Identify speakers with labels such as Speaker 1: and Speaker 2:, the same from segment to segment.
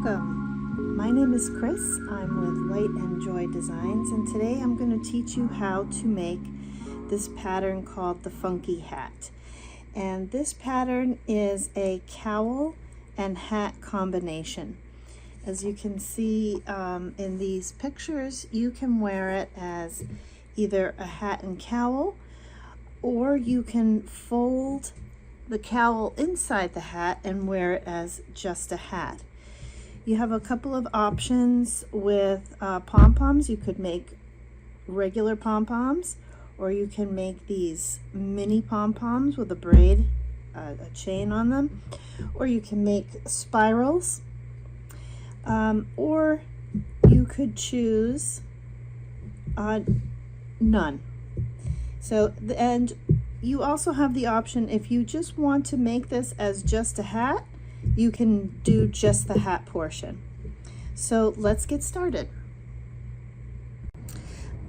Speaker 1: Welcome. My name is Chris. I'm with LightandJoyDesigns, and today I'm going to teach you how to make this pattern called the Funky Hat. And this pattern is a cowl and hat combination. As you can see in these pictures, you can wear it as either a hat and cowl, or you can fold the cowl inside the hat and wear it as just a hat. You have a couple of options with pom-poms. You could make regular pom-poms, or you can make these mini pom-poms with a braid, a chain on them, or you can make spirals, or you could choose none. So, and you also have the option, if you just want to make this as just a hat, you can do just the hat portion. So let's get started.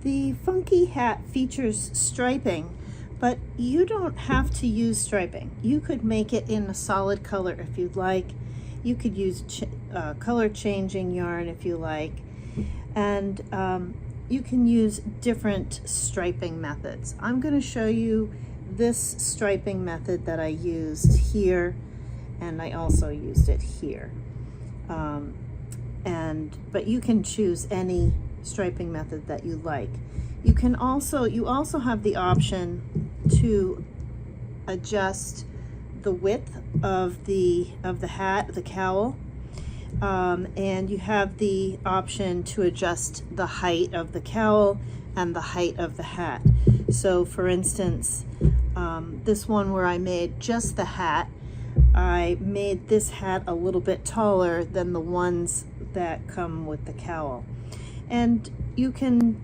Speaker 1: The Funky Hat features striping, but you don't have to use striping. You could make it in a solid color if you'd like. You could use color changing yarn if you like, and you can use different striping methods. I'm going to show you this striping method that I used here, and I also used it here. But you can choose any striping method that you like. You also have the option to adjust the width of the hat, the cowl, and you have the option to adjust the height of the cowl and the height of the hat. So for instance, this one where I made just the hat, I made this hat a little bit taller than the ones that come with the cowl. And you can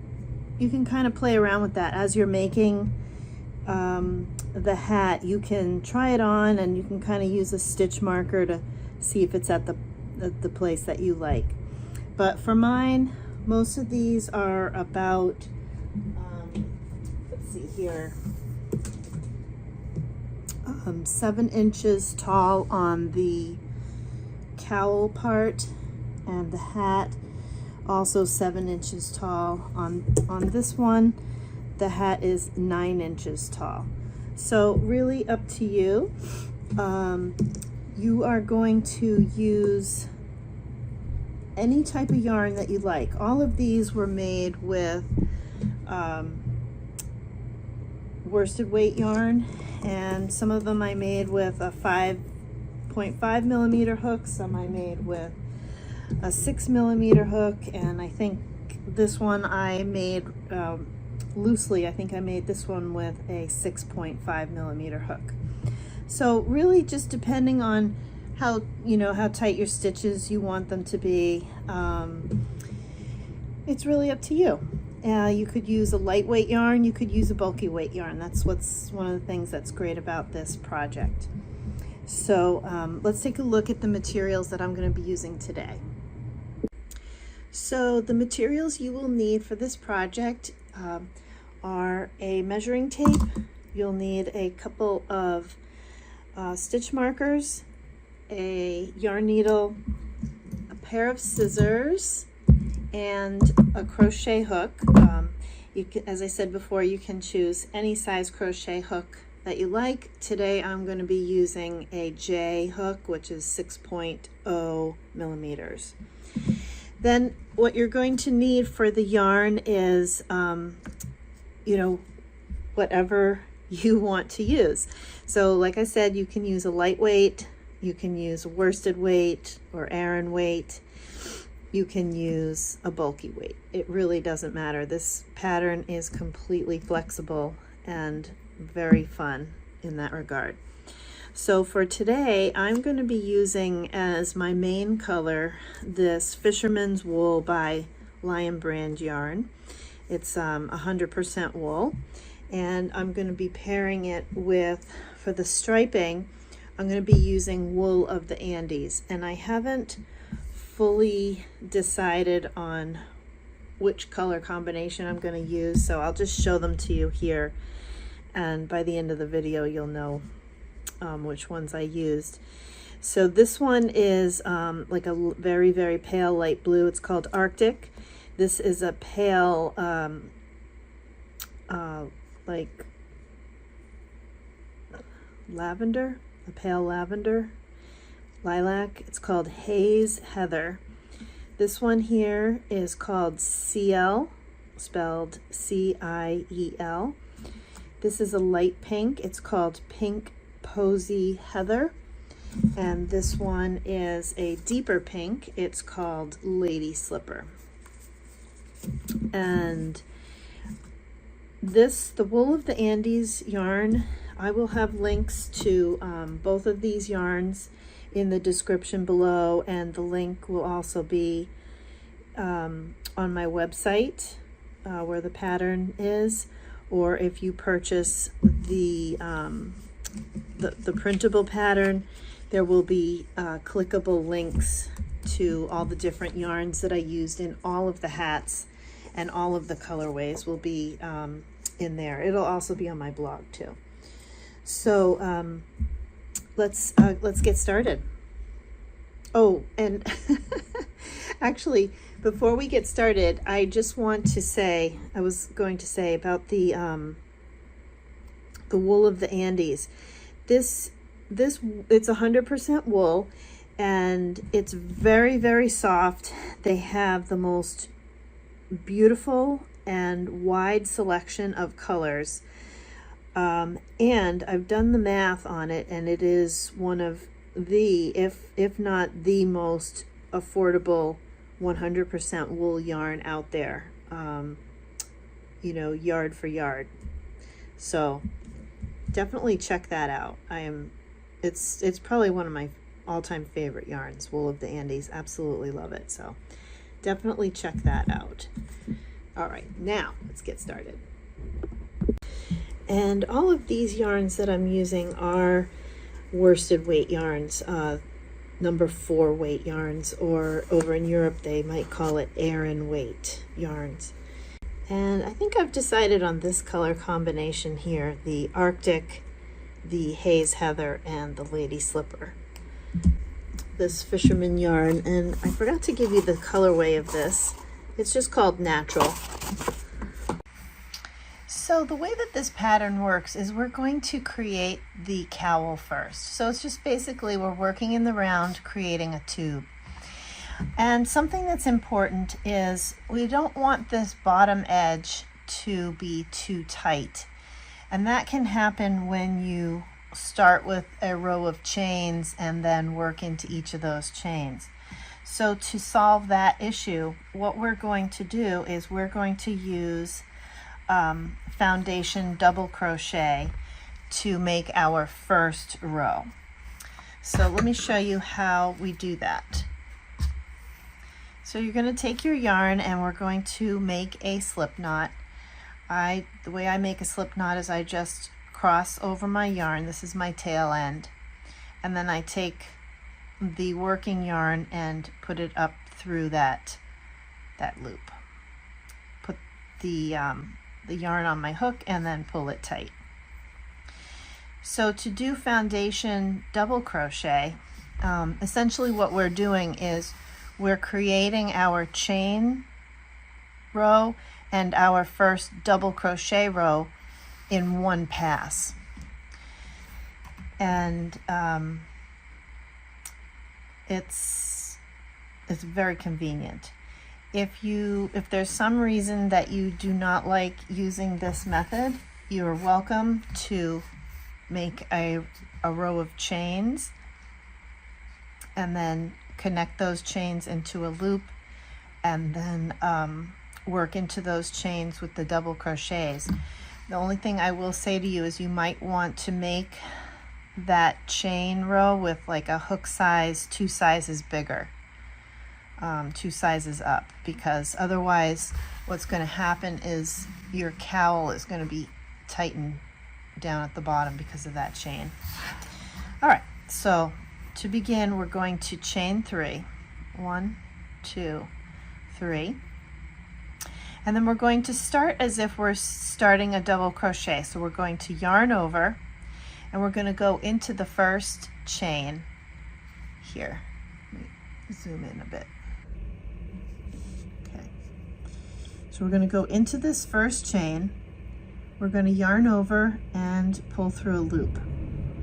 Speaker 1: kind of play around with that as you're making the hat. You can try it on, and you can kind of use a stitch marker to see if it's at the place that you like. But for mine, most of these are about let's see here, 7 inches tall on the cowl part, and the hat also 7 inches tall. On this one, the hat is 9 inches tall. So really up to you. You are going to use any type of yarn that you like. All of these were made with worsted weight yarn, and some of them I made with a 5.5 millimeter hook, some I made with a 6 millimeter hook, and I think this one I made loosely. I think I made this one with a 6.5 millimeter hook. So really just depending on how tight your stitches you want them to be, it's really up to you. You could use a lightweight yarn, you could use a bulky weight yarn. That's one of the things that's great about this project. So let's take a look at the materials that I'm going to be using today. So the materials you will need for this project are a measuring tape. You'll need a couple of stitch markers, a yarn needle, a pair of scissors, and a crochet hook. As I said before, you can choose any size crochet hook that you like. Today I'm going to be using a J hook, which is 6.0 millimeters. Then what you're going to need for the yarn is whatever you want to use. So like I said, you can use a lightweight, you can use a worsted weight or Aran weight, you can use a bulky weight. It really doesn't matter. This pattern is completely flexible and very fun in that regard. So for today, I'm going to be using as my main color this Fisherman's Wool by Lion Brand yarn. It's 100% wool, and I'm going to be pairing it with, for the striping, I'm going to be using wool of the Andes, and I haven't fully decided on which color combination I'm going to use, so I'll just show them to you here, and by the end of the video you'll know which ones I used. So this one is like a very, very pale light blue. It's called Arctic. This is a pale, like lavender, a pale lavender, lilac. It's called Haze Heather. This one here is called CL, spelled C-I-E-L. This is a light pink. It's called Pink Posy Heather. And this one is a deeper pink. It's called Lady Slipper. And this, the Wool of the Andes yarn, I will have links to both of these yarns in the description below, and the link will also be on my website where the pattern is, or if you purchase the printable pattern, there will be clickable links to all the different yarns that I used in all of the hats, and all of the colorways will be in there. It'll also be on my blog too. So let's get started. Oh, and actually, before we get started, I just want to say, I was going to say about the Wool of the Andes. It's 100% wool, and it's very, very soft. They have the most beautiful and wide selection of colors. And I've done the math on it, and it is one of the, if not the most affordable 100% wool yarn out there, you know, yard for yard. So definitely check that out. It's probably one of my all-time favorite yarns, Wool of the Andes. Absolutely love it. So definitely check that out. All right, now let's get started. And all of these yarns that I'm using are worsted weight yarns, number 4 weight yarns, or over in Europe they might call it Aran weight yarns. And I think I've decided on this color combination here, the Arctic, the Haze Heather, and the Lady Slipper. This Fisherman yarn, and I forgot to give you the colorway of this. It's just called Natural. So the way that this pattern works is we're going to create the cowl first. So it's just basically we're working in the round, creating a tube. And something that's important is we don't want this bottom edge to be too tight. And that can happen when you start with a row of chains and then work into each of those chains. So to solve that issue, what we're going to do is we're going to use foundation double crochet to make our first row. So let me show you how we do that. So you're going to take your yarn and we're going to make a slip knot. The way I make a slip knot is I just cross over my yarn. This is my tail end, and then I take the working yarn and put it up through that loop. Put the yarn on my hook and then pull it tight. So to do foundation double crochet, essentially what we're doing is we're creating our chain row and our first double crochet row in one pass. And it's very convenient. If there's some reason that you do not like using this method, you are welcome to make a row of chains and then connect those chains into a loop, and then work into those chains with the double crochets. The only thing I will say to you is you might want to make that chain row with like a hook size 2 sizes bigger, 2 sizes up, because otherwise what's going to happen is your cowl is going to be tightened down at the bottom because of that chain. All right, so to begin we're going to chain 3, 1, 2, 3, and then we're going to start as if we're starting a double crochet. So we're going to yarn over and we're going to go into the first chain, here. Let me zoom in a bit. Okay, so we're going to go into this first chain. We're going to yarn over and pull through a loop.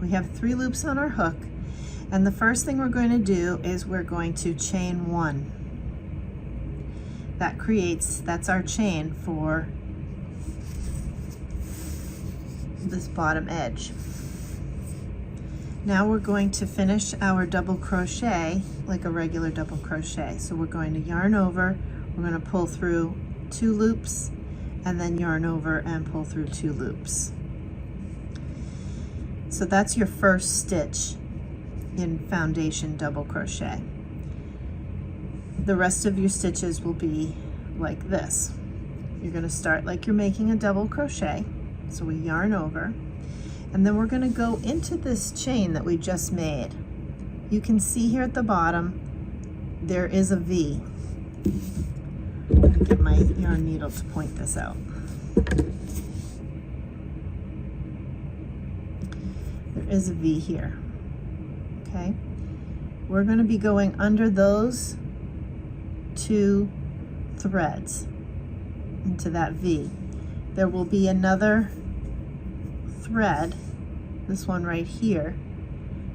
Speaker 1: We have 3 loops on our hook, and the first thing we're going to do is we're going to chain 1. That's our chain for this bottom edge. Now we're going to finish our double crochet like a regular double crochet. So we're going to yarn over, we're going to pull through 2 loops, and then yarn over and pull through 2 loops. So that's your first stitch in foundation double crochet. The rest of your stitches will be like this. You're going to start like you're making a double crochet. So we yarn over, and then we're going to go into this chain that we just made. You can see here at the bottom there is a V. Let me get my yarn needle to point this out. There is a V here. Okay, we're going to be going under those 2 threads into that V. There will be another thread, this one right here,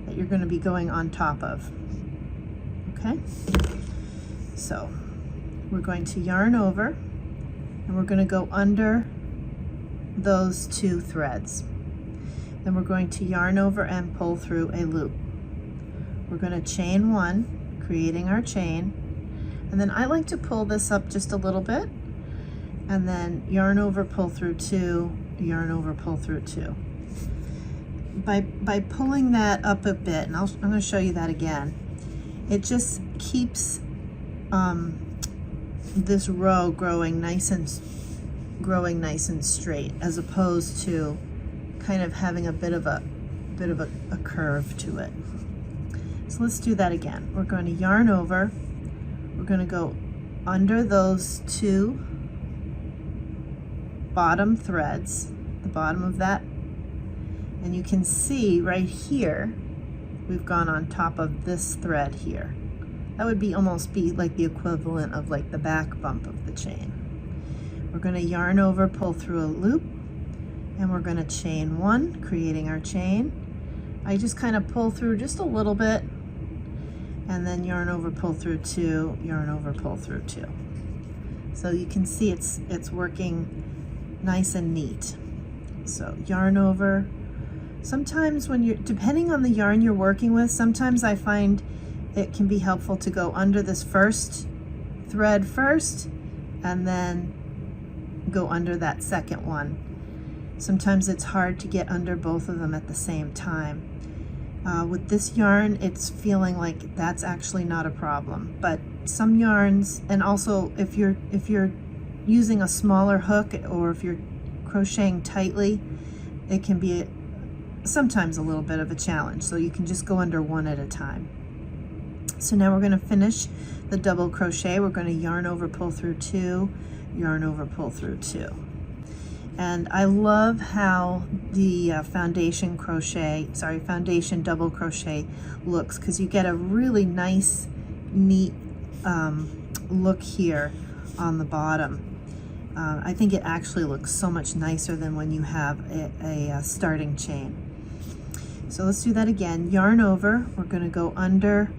Speaker 1: that you're going to be going on top of. Okay, so we're going to yarn over, and we're going to go under those 2 threads. Then we're going to yarn over and pull through a loop. We're going to chain 1, creating our chain, and then I like to pull this up just a little bit, and then yarn over, pull through 2, yarn over, pull through 2. By pulling that up a bit, and I'm going to show you that again, it just keeps this row growing nice and straight, as opposed to kind of having a bit of a curve to it. So let's do that again. We're going to yarn over, we're going to go under those 2 bottom threads, the bottom of that, and you can see right here we've gone on top of this thread here. That would almost be like the equivalent of like the back bump of the chain. We're going to yarn over, pull through a loop, and we're going to chain 1, creating our chain. I just kind of pull through just a little bit, and then yarn over, pull through 2, yarn over, pull through 2. So you can see it's working nice and neat. So yarn over. Sometimes when you're, depending on the yarn you're working with, sometimes I find it can be helpful to go under this first thread first, and then go under that second one. Sometimes it's hard to get under both of them at the same time. With this yarn, it's feeling like that's actually not a problem, but some yarns, and also if you're using a smaller hook, or if you're crocheting tightly, it can be sometimes a little bit of a challenge. So you can just go under one at a time. So now we're going to finish the double crochet. We're going to yarn over, pull through 2, yarn over, pull through 2. And I love how the foundation double crochet looks, because you get a really nice, neat look here on the bottom. I think it actually looks so much nicer than when you have a starting chain. So let's do that again. Yarn over, we're going to go under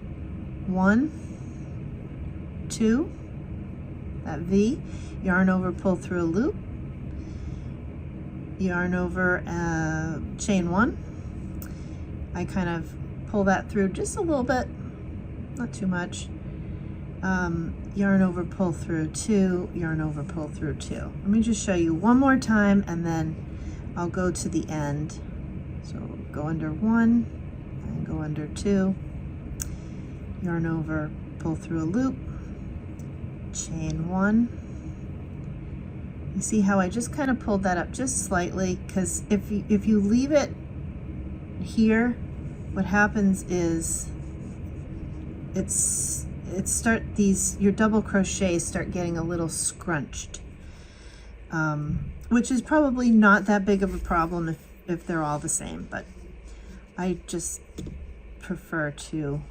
Speaker 1: 1, 2, that V, yarn over, pull through a loop, yarn over, chain 1. I kind of pull that through just a little bit, not too much. Yarn over, pull through 2, yarn over, pull through 2. Let me just show you one more time, and then I'll go to the end. So go under 1 and go under 2, yarn over, pull through a loop, chain 1. You see how I just kind of pulled that up just slightly, because if you leave it here, what happens is your double crochets start getting a little scrunched, which is probably not that big of a problem if they're all the same, but I just prefer to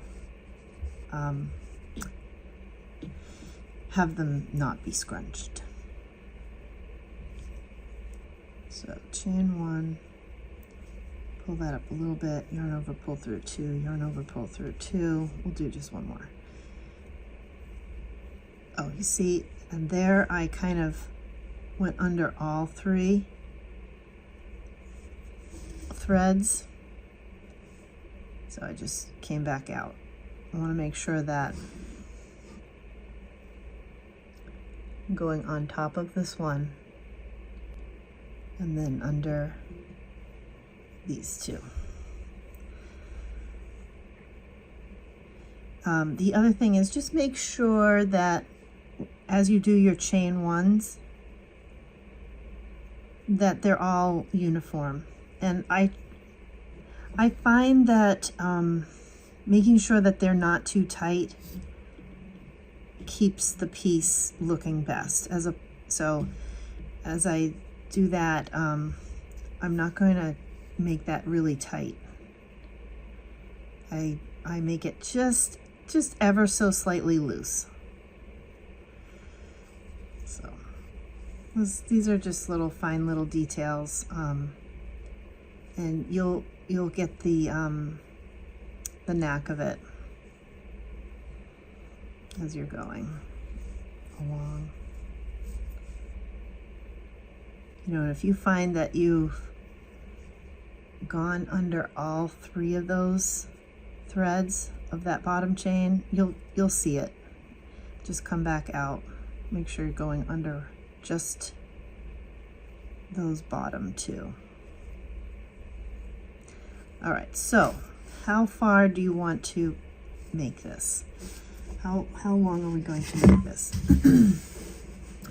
Speaker 1: have them not be scrunched. So chain 1, pull that up a little bit, yarn over, pull through 2, yarn over, pull through 2. We'll do just one more. Oh, you see, and there I kind of went under all 3 threads. So I just came back out. I want to make sure that I'm going on top of this one and then under these 2. The other thing is just make sure that as you do your chain 1s that they're all uniform. And I find that making sure that they're not too tight keeps the piece looking best. So as I do that, I'm not going to make that really tight. I make it just ever so slightly loose. So these are just little fine little details, and you'll get the knack of it as you're going along. You know, and if you find that you've gone under all 3 of those threads of that bottom chain, you'll see it. Just come back out. Make sure you're going under just those bottom 2. All right, so how far do you want to make this? How long are we going to make this?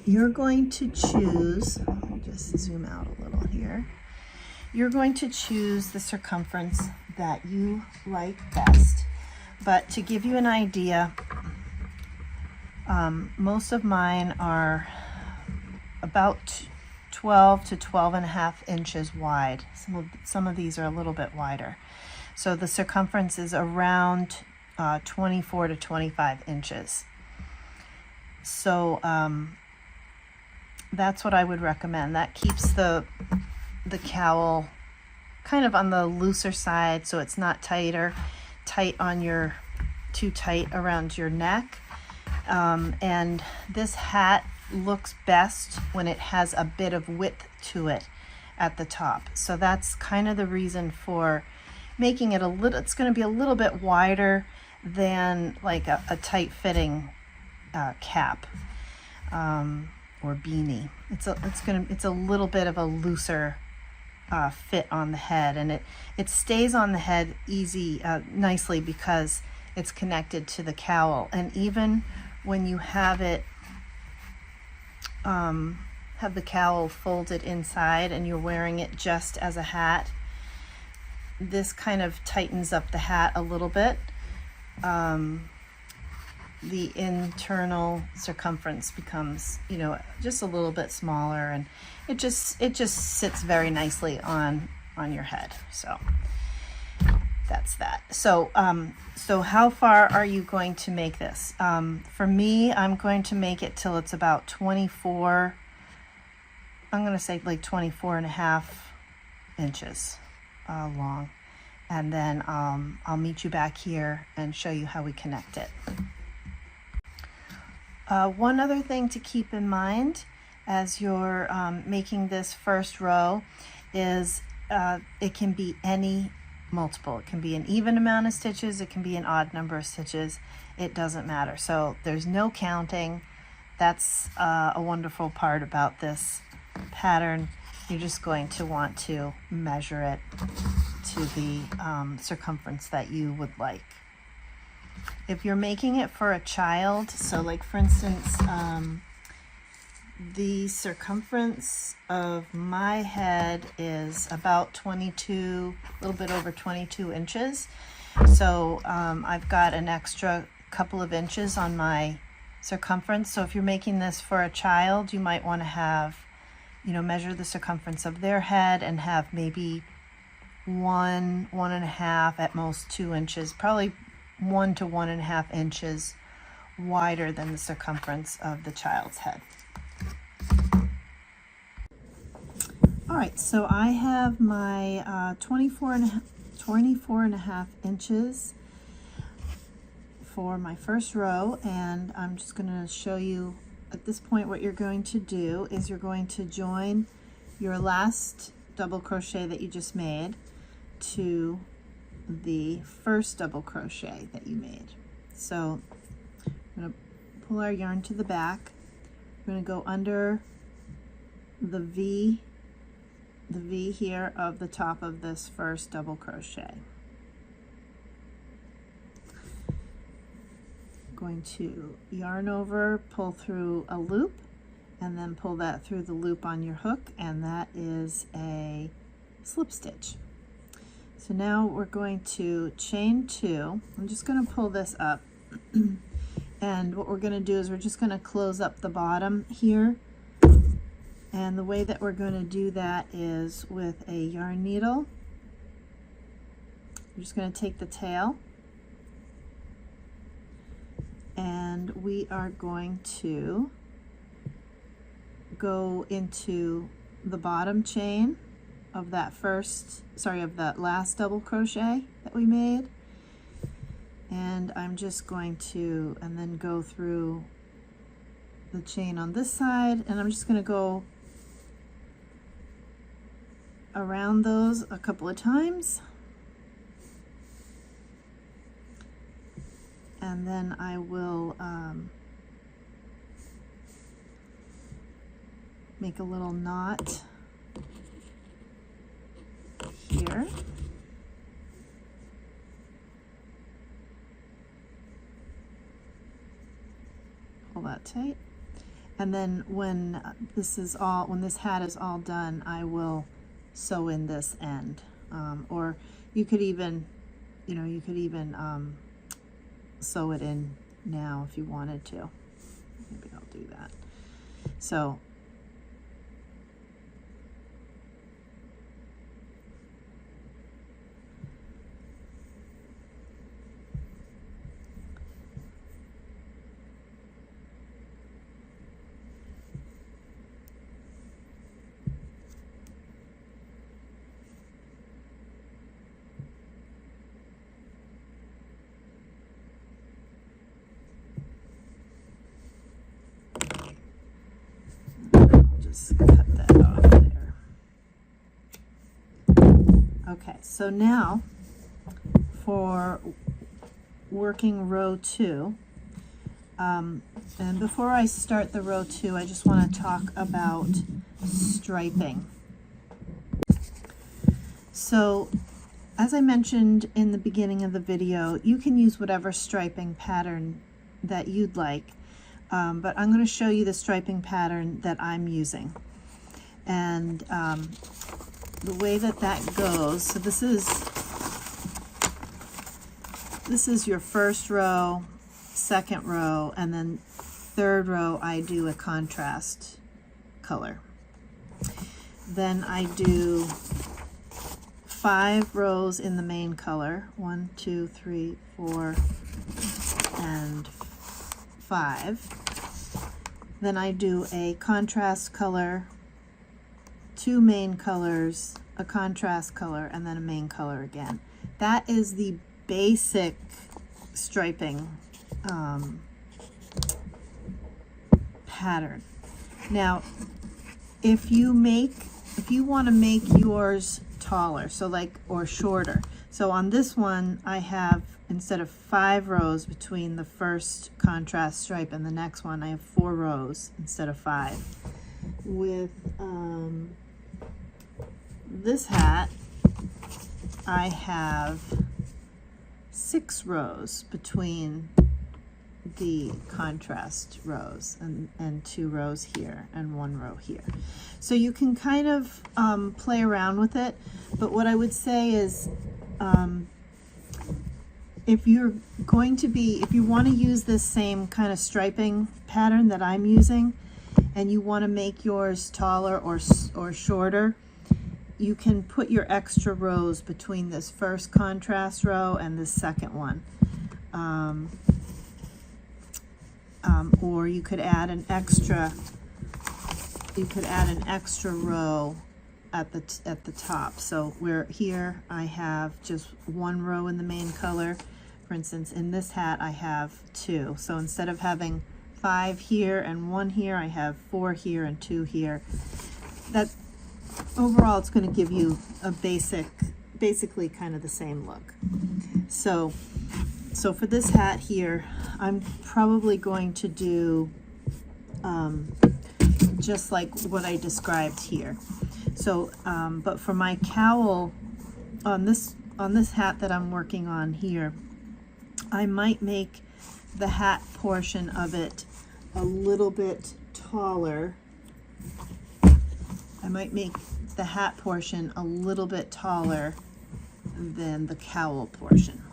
Speaker 1: You're going to choose, let me just zoom out a little here. You're going to choose the circumference that you like best. But to give you an idea, most of mine are about 12 to 12.5 inches wide. Some of these are a little bit wider. So the circumference is around 24 to 25 inches. So that's what I would recommend. That keeps the cowl kind of on the looser side, so it's not tight on your, too tight around your neck. And this hat looks best when it has a bit of width to it at the top. So that's kind of the reason for making it a little, it's going to be a little bit wider than like a tight fitting cap or beanie. It's a little bit of a looser fit on the head, and it stays on the head nicely because it's connected to the cowl. And even when you have it have the cowl folded inside and you're wearing it just as a hat, this kind of tightens up the hat a little bit. The internal circumference becomes, you know, just a little bit smaller, and it just sits very nicely on your head. So that's that. So so how far are you going to make this? For me, I'm going to make it till it's about 24, I'm going to say like 24.5 inches long. And then I'll meet you back here and show you how we connect it. One other thing to keep in mind as you're making this first row is it can be any multiple. It can be an even amount of stitches, it can be an odd number of stitches, it doesn't matter. So there's no counting. That's a wonderful part about this pattern. You're just going to want to measure it to the circumference that you would like. If you're making it for a child, so like for instance, the circumference of my head is about 22, a little bit over 22 inches. So I've got an extra couple of inches on my circumference. So if you're making this for a child, you might want to have, you know, measure the circumference of their head and have maybe 1.5, at most 2 inches, probably 1 to 1.5 inches wider than the circumference of the child's head. All right, so I have my 24 and a half inches for my first row, and I'm just going to show you at this point what you're going to do is you're going to join your last double crochet that you just made to the first double crochet that you made. So I'm going to pull our yarn to the back. We're going to go under the V here of the top of this first double crochet. Going to yarn over, pull through a loop, and then pull that through the loop on your hook, and that is a slip stitch. So now we're going to chain 2. I'm just going to pull this up and what we're going to do is we're just going to close up the bottom here, and the way that we're going to do that is with a yarn needle. We're just going to take the tail and we are going to go into the bottom chain of that of that last double crochet that we made, and I'm just going to and then go through the chain on this side, and I'm just going to go around those a couple of times, and then I will make a little knot here. Pull that tight, and then when this hat is all done, I will sew in this end, or you could even sew it in now if you wanted to. Maybe I'll do that. So cut that off there. Okay, so now for working row 2, and before I start the row 2, I just want to talk about striping. So as I mentioned in the beginning of the video, you can use whatever striping pattern that you'd like. But I'm going to show you the striping pattern that I'm using, and the way that goes. So this is your first row, second row, and then third row I do a contrast color. Then I do 5 rows in the main color, 1, 2, 3, 4, and 5. Then I do a contrast color, 2 main colors, a contrast color, and then a main color again. That is the basic striping pattern. Now, if you want to make yours taller, or shorter. So on this one, I have, instead of 5 rows between the first contrast stripe and the next one, I have 4 rows instead of 5. With this hat, I have 6 rows between the contrast rows, and 2 rows here and 1 row here. So you can kind of play around with it, but what I would say is if you want to use this same kind of striping pattern that I'm using, and you want to make yours taller or shorter, you can put your extra rows between this first contrast row and this second one. or you could add an extra row at the top. So where here I have just one row in the main color, for instance, in this hat I have 2. So instead of having 5 here and 1 here, I have 4 here and 2 here. That overall it's going to give you a basically kind of the same look. So for this hat here, I'm probably going to do just like what I described here. So, but for my cowl on this hat that I'm working on here, I might make the hat portion of it a little bit taller. I might make the hat portion a little bit taller than the cowl portion.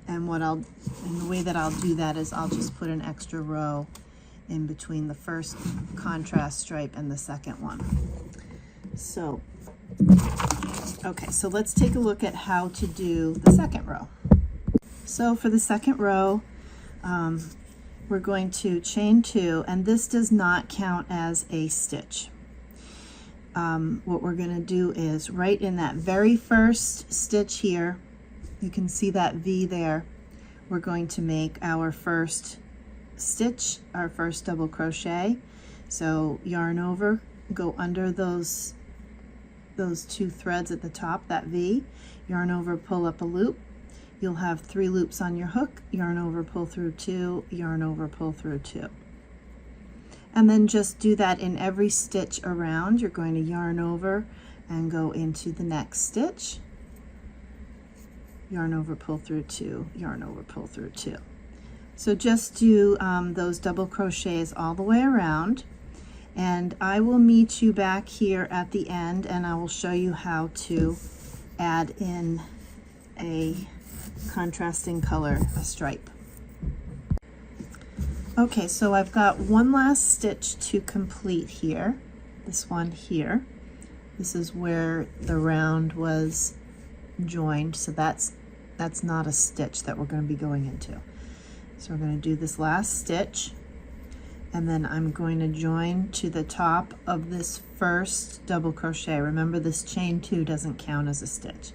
Speaker 1: And the way that I'll do that is I'll just put an extra row in between the first contrast stripe and the second one. So, okay, so let's take a look at how to do the second row. So for the second row, we're going to chain 2, and this does not count as a stitch. What we're going to do is right in that very first stitch here, you can see that V there, we're going to make our first stitch, our first double crochet. So yarn over, go under those 2 threads at the top, that V, yarn over, pull up a loop. You'll have 3 loops on your hook, yarn over, pull through 2, yarn over, pull through 2. And then just do that in every stitch around. You're going to yarn over and go into the next stitch, yarn over, pull through 2, yarn over, pull through 2. So just do those double crochets all the way around, and I will meet you back here at the end, and I will show you how to add in a contrasting color, a stripe. Okay, so I've got one last stitch to complete here, this one here. This is where the round was joined, so that's not a stitch that we're going to be going into. So we're going to do this last stitch, and then I'm going to join to the top of this first double crochet. Remember, this chain 2 doesn't count as a stitch.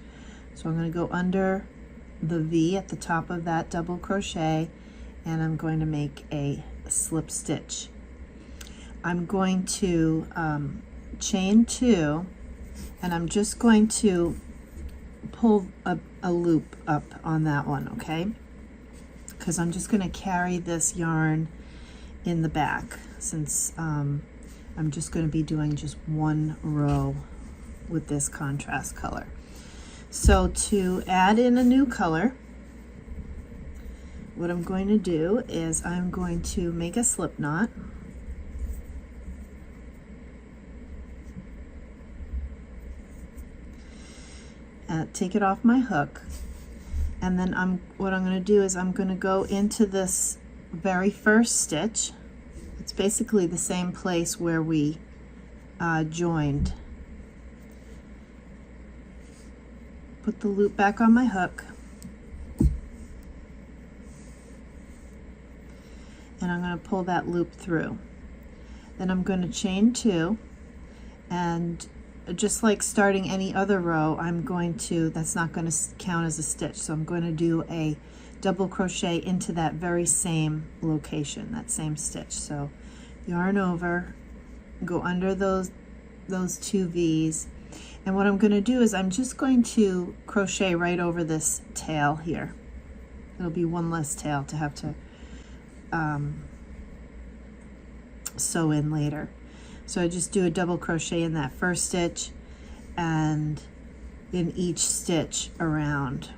Speaker 1: So I'm going to go under the V at the top of that double crochet, and I'm going to make a slip stitch. I'm going to chain 2, and I'm just going to pull a loop up on that one, okay? Because I'm just going to carry this yarn in the back, since I'm just going to be doing just one row with this contrast color. So to add in a new color, what I'm going to do is I'm going to make a slip knot. Take it off my hook, and then what I'm going to do is I'm going to go into this very first stitch. It's basically the same place where we joined. Put the loop back on my hook, and I'm going to pull that loop through. Then I'm going to chain 2, and just like starting any other row, that's not going to count as a stitch, so I'm going to do a double crochet into that very same location, that same stitch. So yarn over, go under those 2 V's, and what I'm going to do is I'm just going to crochet right over this tail here. It'll be one less tail to have to sew in later. So I just do a double crochet in that first stitch and in each stitch around.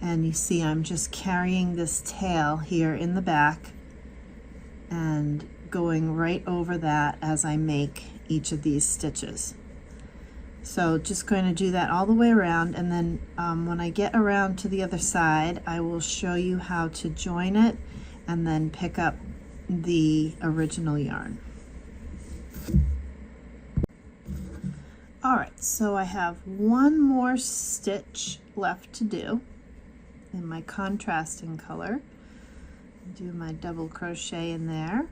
Speaker 1: And you see I'm just carrying this tail here in the back and going right over that as I make each of these stitches. So just going to do that all the way around, and then when I get around to the other side, I will show you how to join it and then pick up the original yarn. All right, so I have one more stitch left to do, in my contrasting color. Do my double crochet in there,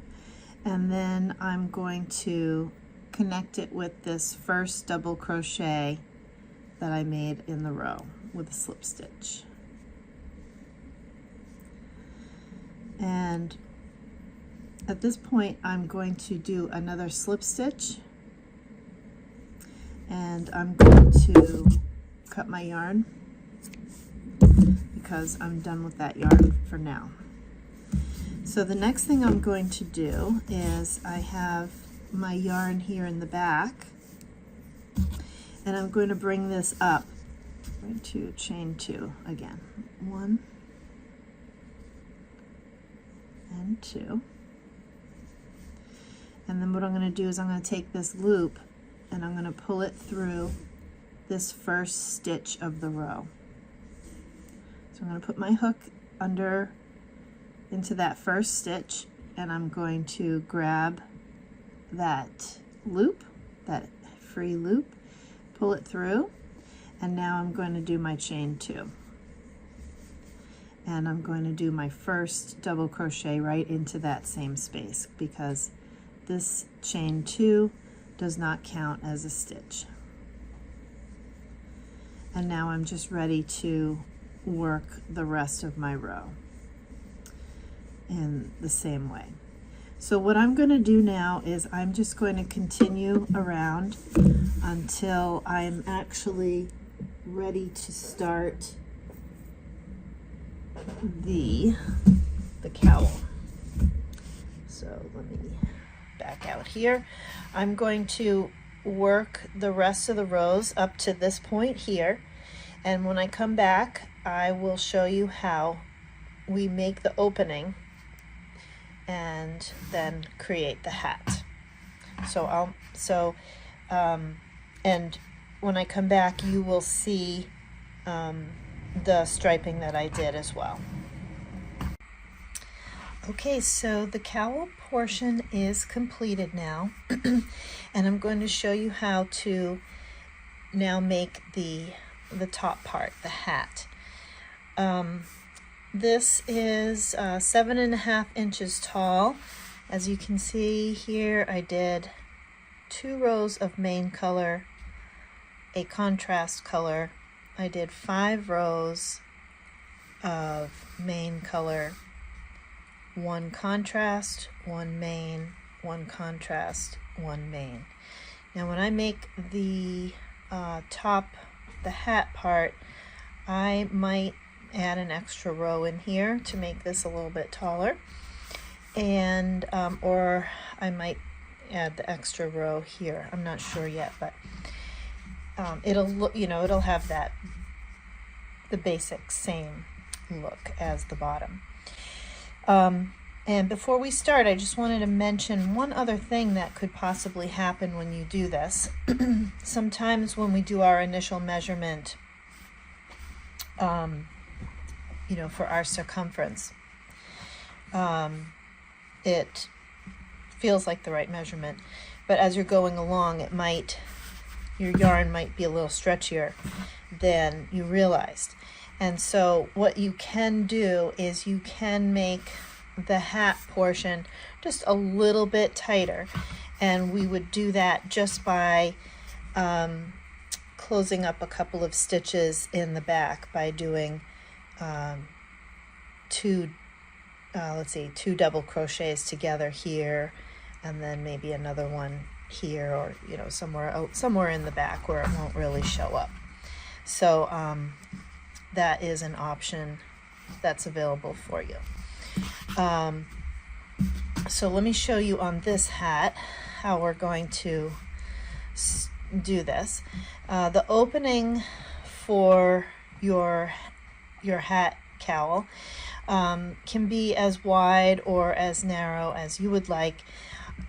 Speaker 1: and then I'm going to connect it with this first double crochet that I made in the row with a slip stitch. And at this point I'm going to do another slip stitch, and I'm going to cut my yarn because I'm done with that yarn for now. So the next thing I'm going to do is I have my yarn here in the back, and I'm going to bring this up. I'm going to chain 2 again. 1 and 2. And then what I'm going to do is I'm going to take this loop and I'm going to pull it through this first stitch of the row. So I'm going to put my hook under into that first stitch, and I'm going to grab that loop, that free loop, pull it through, and now I'm going to do my chain 2. And I'm going to do my first double crochet right into that same space, because this chain 2 does not count as a stitch. And now I'm just ready to work the rest of my row in the same way. So what I'm going to do now is I'm just going to continue around until I'm actually ready to start the cowl. So let me back out here. I'm going to work the rest of the rows up to this point here, and when I come back I will show you how we make the opening and then create the hat. And when I come back you will see the striping that I did as well. Okay, so the cowl portion is completed now, and I'm going to show you how to now make the top part, the hat. This is 7.5 inches tall. As you can see here, I did 2 rows of main color, a contrast color. I did 5 rows of main color, 1 contrast, 1 main, 1 contrast, 1 main. Now when I make the top, the hat part, I might add an extra row in here to make this a little bit taller, and or I might add the extra row here. I'm not sure yet, but it'll look, it'll have the basic same look as the bottom. And before we start, I just wanted to mention one other thing that could possibly happen when you do this. Sometimes when we do our initial measurement, for our circumference, it feels like the right measurement, but as you're going along, your yarn might be a little stretchier than you realized. And so what you can do is you can make the hat portion just a little bit tighter, and we would do that just by closing up a couple of stitches in the back by doing 2 double crochets together here, and then maybe another one here, or somewhere in the back where it won't really show up. So that is an option that's available for you. So let me show you on this hat how we're going to do this. The opening for your hat cowl can be as wide or as narrow as you would like.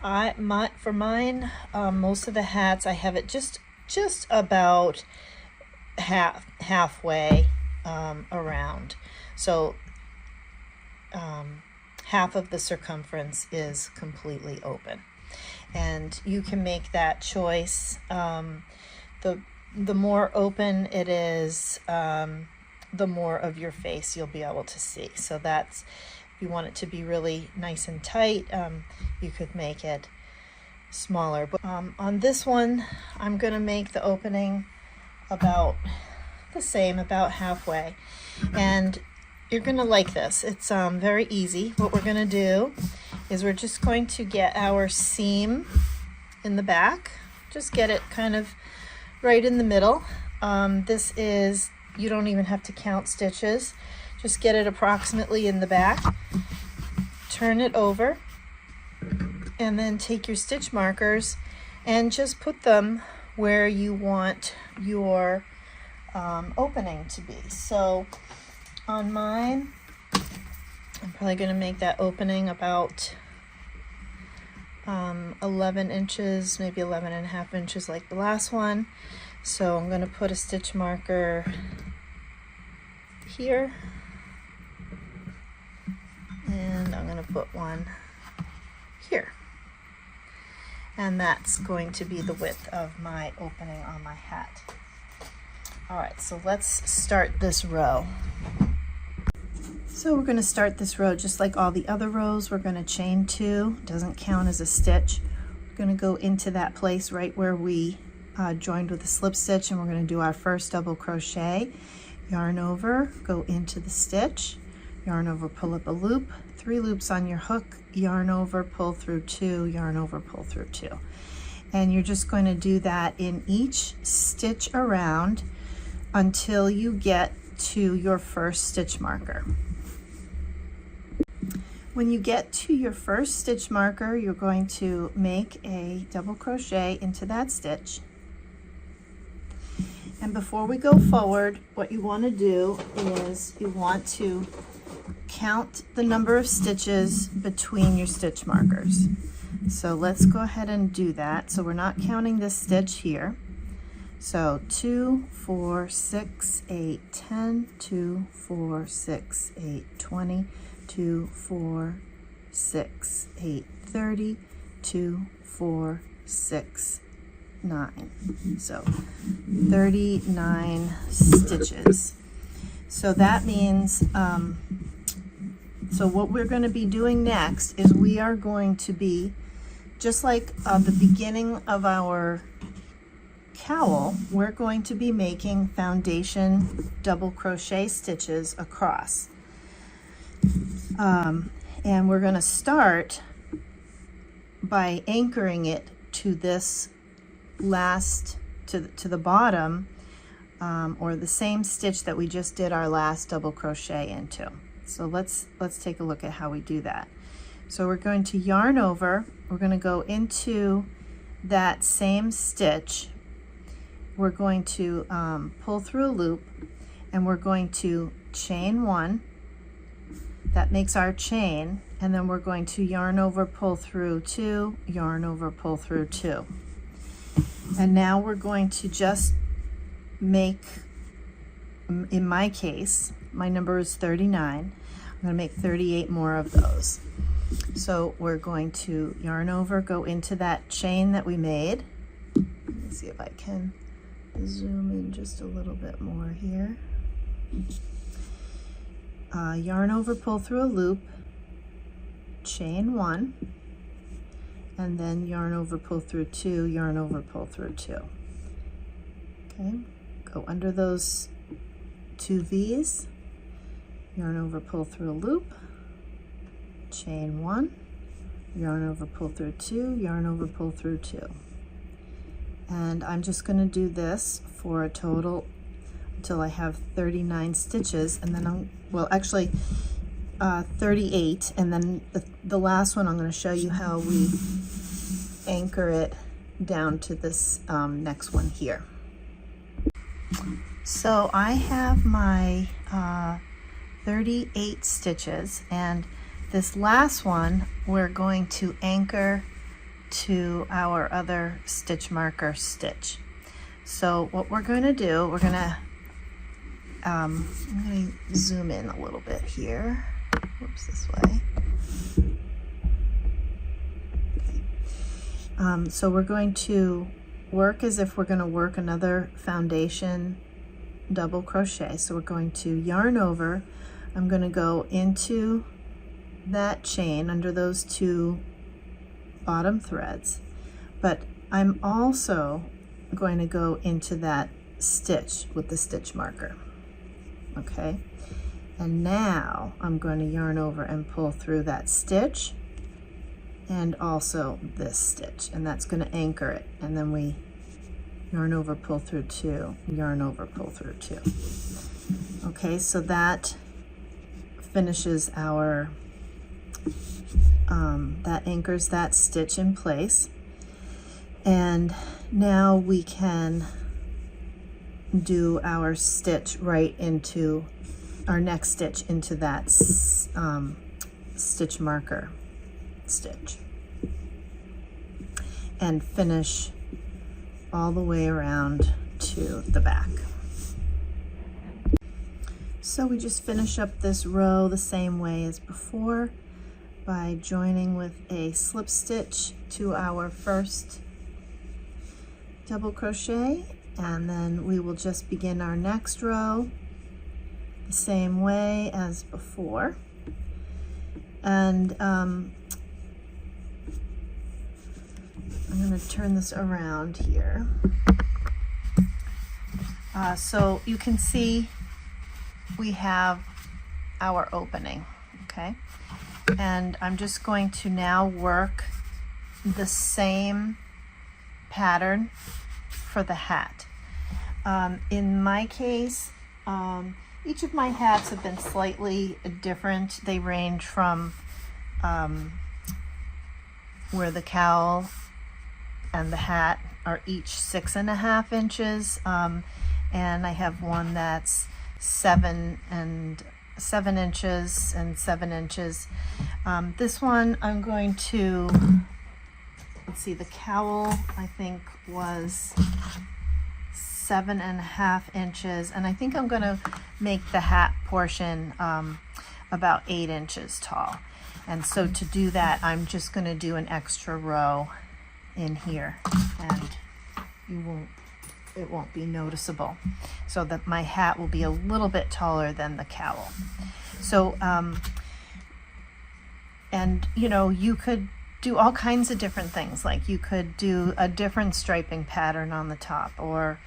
Speaker 1: For mine, most of the hats, I have it just about halfway around. So half of the circumference is completely open, and you can make that choice. The more open it is, the more of your face you'll be able to see. So that's, if you want it to be really nice and tight, you could make it smaller. But on this one, I'm going to make the opening about the same, about halfway. And you're going to like this. It's very easy. What we're going to do is we're just going to get our seam in the back. Just get it kind of right in the middle. This is, you don't even have to count stitches. Just get it approximately in the back. Turn it over. And then take your stitch markers and just put them where you want your opening to be. So on mine, I'm probably going to make that opening about 11 inches, maybe 11.5 inches like the last one. So I'm going to put a stitch marker here, and I'm going to put one here. And that's going to be the width of my opening on my hat. All right, so let's start this row. So we're going to start this row just like all the other rows. We're going to chain 2, doesn't count as a stitch. We're going to go into that place right where we joined with a slip stitch, and we're going to do our first double crochet. Yarn over, go into the stitch, yarn over, pull up a loop, 3 loops on your hook, yarn over, pull through 2, yarn over, pull through 2. And you're just going to do that in each stitch around until you get to your first stitch marker. When you get to your first stitch marker, you're going to make a double crochet into that stitch. And before we go forward, what you want to do is you want to count the number of stitches between your stitch markers. So let's go ahead and do that. So we're not counting this stitch here. So 2, 4, 6, 8, 10, 2, 4, 6, 8, 20, 2, 4, 6, 8, 30, 2, 4, 6, 9. So 39 stitches. So that means, so what we're going to be doing next is we are going to be, just like the beginning of our cowl, we're going to be making foundation double crochet stitches across. And we're going to start by anchoring it to this last, to the bottom, or the same stitch that we just did our last double crochet into. So let's take a look at how we do that. So we're going to yarn over, we're going to go into that same stitch, we're going to pull through a loop, and we're going to chain 1. That makes our chain, and then we're going to yarn over, pull through 2, yarn over, pull through 2. And now we're going to just make, in my case, my number is 39. I'm going to make 38 more of those. So we're going to yarn over, go into that chain that we made. Let me see if I can zoom in just a little bit more here. Yarn over, pull through a loop, chain 1, and then yarn over, pull through 2, yarn over, pull through 2. Okay, go under those 2 V's, yarn over, pull through a loop, chain 1, yarn over, pull through 2, yarn over, pull through 2. And I'm just going to do this for a total until I have 39 stitches, and then well, actually 38, and then the last one I'm going to show you how we anchor it down to this next one here. So I have my 38 stitches, and this last one we're going to anchor to our other stitch marker stitch. So what we're going to do, we're going to I'm going to zoom in a little bit here. Whoops, this way. Okay. So we're going to work as if we're going to work another foundation double crochet. So we're going to yarn over. I'm going to go into that chain under those 2 bottom threads, but I'm also going to go into that stitch with the stitch marker. Okay, and now I'm going to yarn over and pull through that stitch and also this stitch, and that's going to anchor it, and then we yarn over, pull through 2, yarn over, pull through 2. Okay, so that finishes our that anchors that stitch in place, and now we can do our stitch right into our next stitch into that stitch marker stitch, and finish all the way around to the back. So we just finish up this row the same way as before by joining with a slip stitch to our first double crochet, and then we will just begin our next row the same way as before. And I'm going to turn this around here. So you can see we have our opening, okay? And I'm just going to now work the same pattern for the hat. In my case, each of my hats have been slightly different. They range from where the cowl and the hat are each 6.5 inches, and I have one that's 7 inches and 7 inches. This one I'm going to, let's see, the cowl I think was 7.5 inches, and I think I'm going to make the hat portion about 8 inches tall. And so to do that, I'm just going to do an extra row in here, and it won't be noticeable, so that my hat will be a little bit taller than the cowl. So and you know, you could do all kinds of different things, like you could do a different striping pattern on the top, or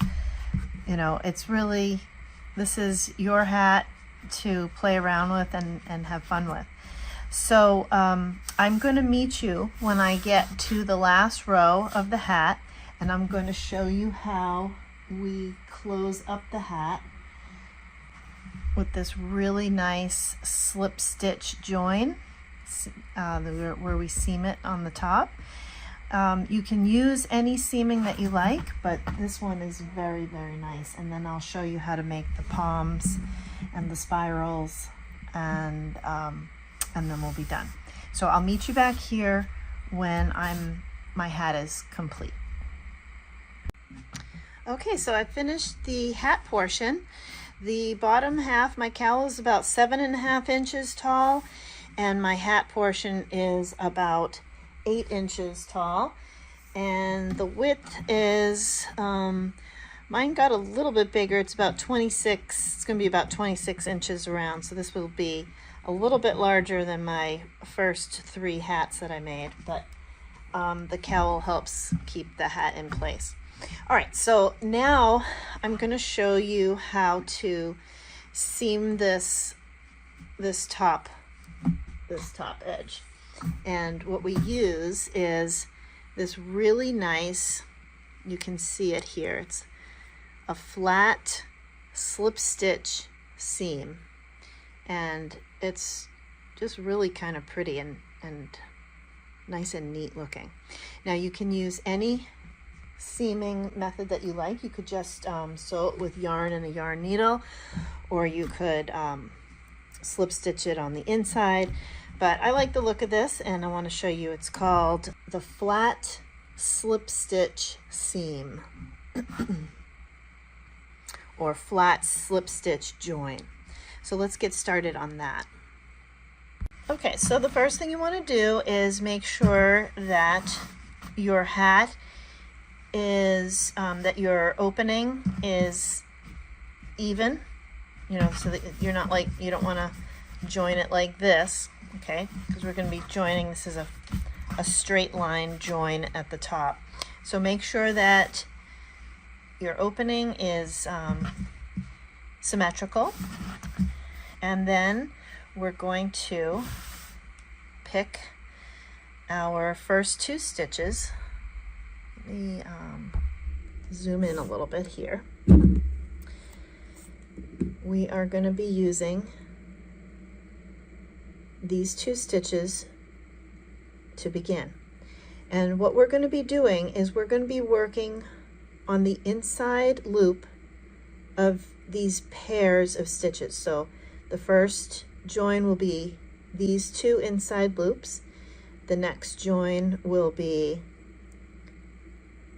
Speaker 1: you know, it's really, this is your hat to play around with and have fun with. So I'm going to meet you when I get to the last row of the hat, and I'm going to show you how we close up the hat with this really nice slip stitch join where we seam it on the top. You can use any seaming that you like, but this one is very, very nice. And then I'll show you how to make the palms and the spirals, and then we'll be done. So I'll meet you back here when my hat is complete. Okay, so I finished the hat portion. The bottom half, my cowl is about 7.5 inches tall, and my hat portion is about 8 inches tall, and the width is mine got a little bit bigger. It's about 26. It's going to be about 26 inches around, so this will be a little bit larger than my first 3 hats that I made, but the cowl helps keep the hat in place. All right, so now I'm going to show you how to seam this top edge. And what we use is this really nice, you can see it here, it's a flat slip stitch seam, and it's just really kind of pretty and nice and neat looking. Now you can use any seaming method that you like. You could just sew it with yarn and a yarn needle, or you could slip stitch it on the inside. But I like the look of this, and I want to show you. It's called the flat slip stitch seam or flat slip stitch join. So let's get started on that. Okay, so the first thing you want to do is make sure that your hat is, that your opening is even, you know, so that you're not like, you don't want to join it like this, okay, because we're going to be joining, this is a straight line join at the top. So make sure that your opening is symmetrical, and then we're going to pick our first 2 stitches. Let me zoom in a little bit here. We are going to be using these 2 stitches to begin. And what we're going to be doing is we're going to be working on the inside loop of these pairs of stitches. So the first join will be these 2 inside loops. The next join will be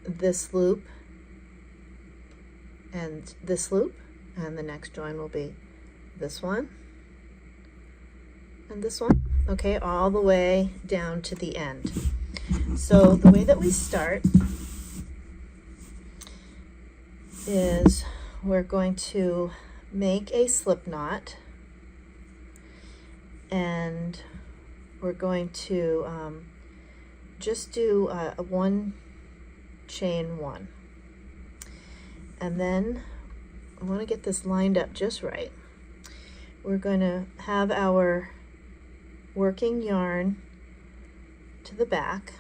Speaker 1: this loop and this loop, and the next join will be this one and this one, okay, all the way down to the end. So the way that we start is we're going to make a slip knot, and we're going to just do a 1 chain 1, and then I want to get this lined up just right. We're going to have our working yarn to the back,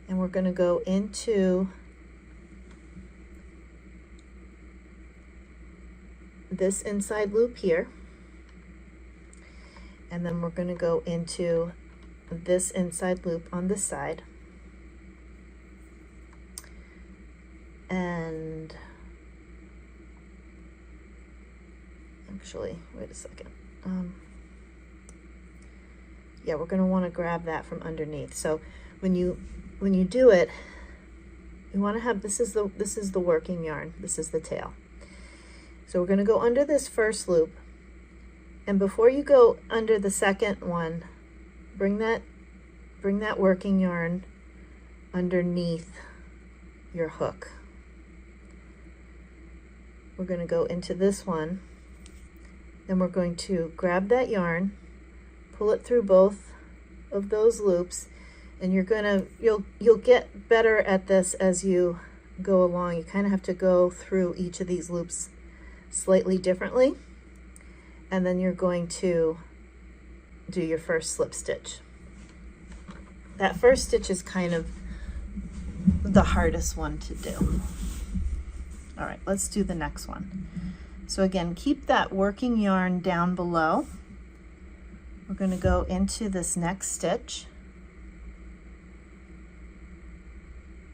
Speaker 1: and we're going to go into this inside loop here, and then we're going to go into this inside loop on this side, and actually, wait a second, yeah, we're going to want to grab that from underneath. So when you do it, you want to have, this is the working yarn, this is the tail. So we're going to go under this first loop, and before you go under the second one, bring that working yarn underneath your hook. We're going to go into this one, then we're going to grab that yarn, pull it through both of those loops, and you'll get better at this as you go along. You kind of have to go through each of these loops slightly differently, and then you're going to do your first slip stitch. That first stitch is kind of the hardest one to do. All right, let's do the next one. So again, keep that working yarn down below. We're going to go into this next stitch,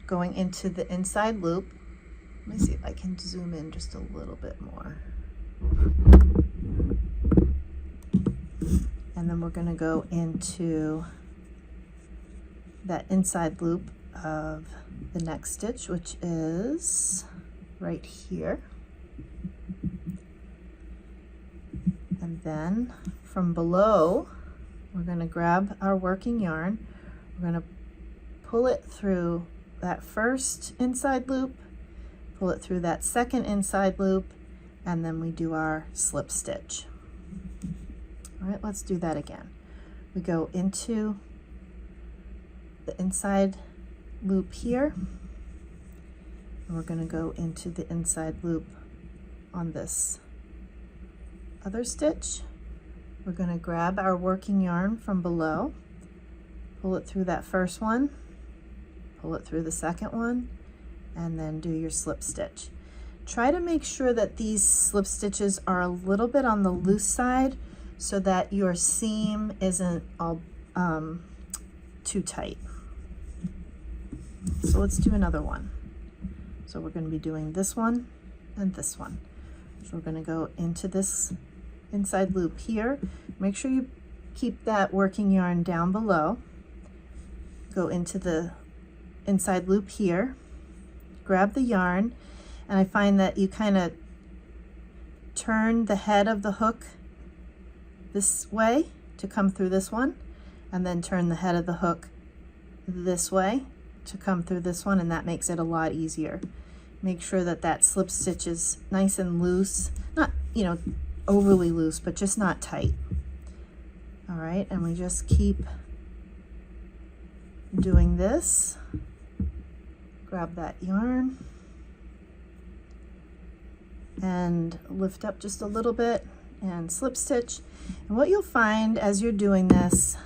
Speaker 1: going into the inside loop. Let me see if I can zoom in just a little bit more. And then we're going to go into that inside loop of the next stitch, which is right here. And then from below, we're going to grab our working yarn. We're going to pull it through that first inside loop, pull it through that second inside loop, and then we do our slip stitch. All right, let's do that again. We go into the inside loop here, and we're going to go into the inside loop on this other stitch. We're going to grab our working yarn from below, pull it through that first one, pull it through the second one, and then do your slip stitch. Try to make sure that these slip stitches are a little bit on the loose side so that your seam isn't all too tight. So let's do another one. So we're going to be doing this one and this one. So we're going to go into this inside loop here. Make sure you keep that working yarn down below. Go into the inside loop here, grab the yarn, and I find that you kind of turn the head of the hook this way to come through this one, and then turn the head of the hook this way to come through this one, and that makes it a lot easier Make sure that that slip stitch is nice and loose, not, you know, overly loose, but just not tight. All right, and we just keep doing this. Grab that yarn and lift up just a little bit and slip stitch. And what you'll find as you're doing this,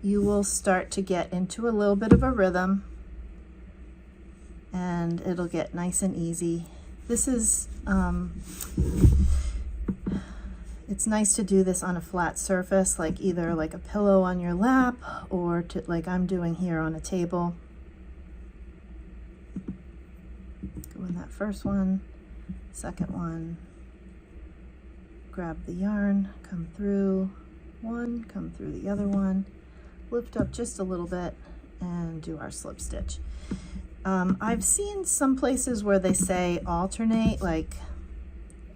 Speaker 1: you will start to get into a little bit of a rhythm, and it'll get nice and easy. This is, it's nice to do this on a flat surface, like either like a pillow on your lap, or to, like I'm doing here, on a table. Go in that first one, second one, grab the yarn, come through one, come through the other one, lift up just a little bit, and do our slip stitch. I've seen some places where they say alternate, like,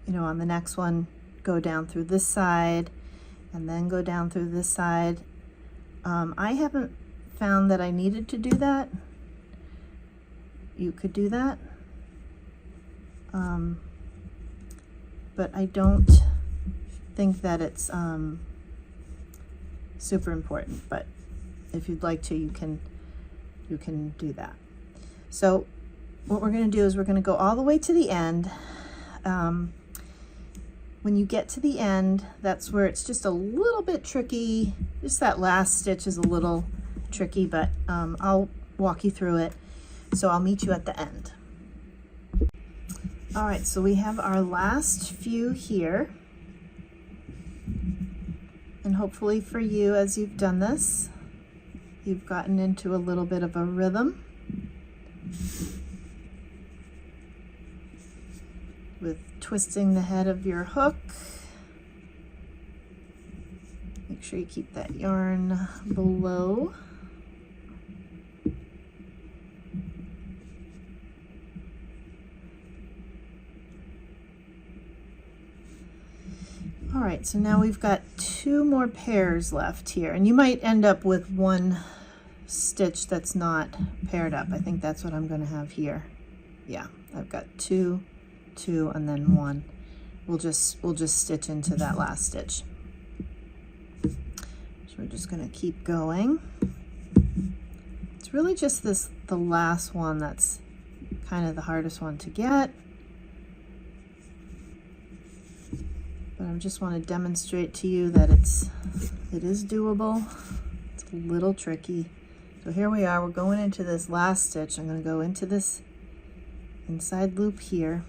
Speaker 1: you know, on the next one, go down through this side and then go down through this side. I haven't found that I needed to do that. You could do that. But I don't think that it's super important, but if you'd like to, you can do that. So what we're going to do is we're going to go all the way to the end. When you get to the end, that's where it's just a little bit tricky. Just that last stitch is a little tricky, but I'll walk you through it. So I'll meet you at the end. All right, so we have our last few here. And hopefully for you, as you've done this, you've gotten into a little bit of a rhythm with twisting the head of your hook. Make sure you keep that yarn below. All right, so now we've got 2 more pairs left here, and you might end up with 1 stitch that's not paired up. I think that's what I'm going to have here. Yeah, I've got 2, 2, and then 1. We'll just stitch into that last stitch. So we're just going to keep going. It's really just the last one that's kind of the hardest one to get. But I just want to demonstrate to you that it is doable. It's a little tricky. So here we are, we're going into this last stitch. I'm going to go into this inside loop here.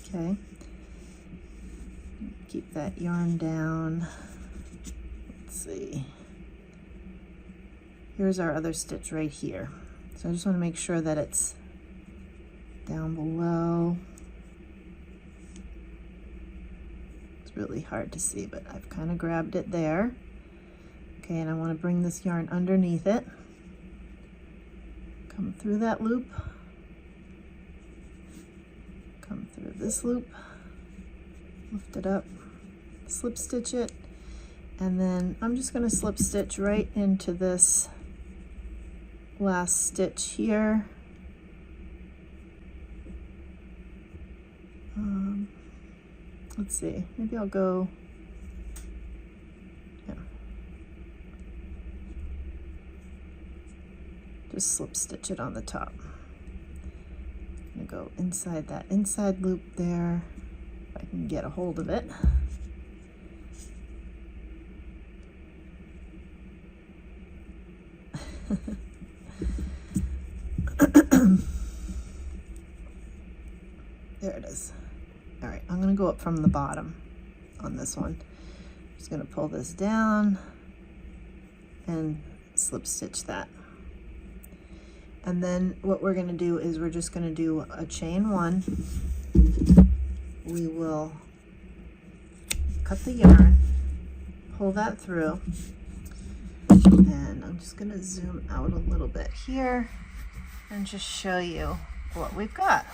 Speaker 1: Okay. Keep that yarn down. Let's see. Here's our other stitch right here. So I just want to make sure that it's down below. Really hard to see, but I've kind of grabbed it there. Okay, and I want to bring this yarn underneath it. Come through that loop. Come through this loop. Lift it up. Slip stitch it. And then I'm just going to slip stitch right into this last stitch here. Let's see, maybe I'll go, yeah. Just slip stitch it on the top. I'm gonna go inside that inside loop there, if I can get a hold of it. There it is. All right, I'm going to go up from the bottom on this one. Just going to pull this down and slip stitch that. And then what we're going to do is we're just going to do a chain 1. We will cut the yarn, pull that through, and I'm just going to zoom out a little bit here and just show you what we've got.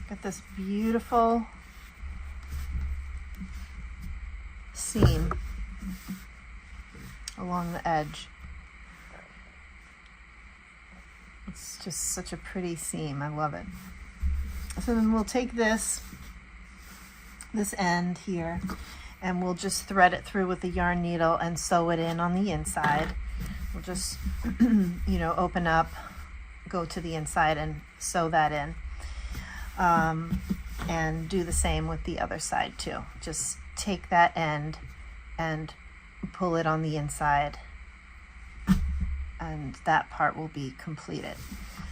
Speaker 1: Got this beautiful seam along the edge. Let's just such a pretty seam. I love it. So then we'll take this end here, and we'll just thread it through with a yarn needle and sew it in on the inside. We'll just, you know, open up, go to the inside and sew that in. And do the same with the other side too. Just take that end and pull it on the inside, and that part will be completed.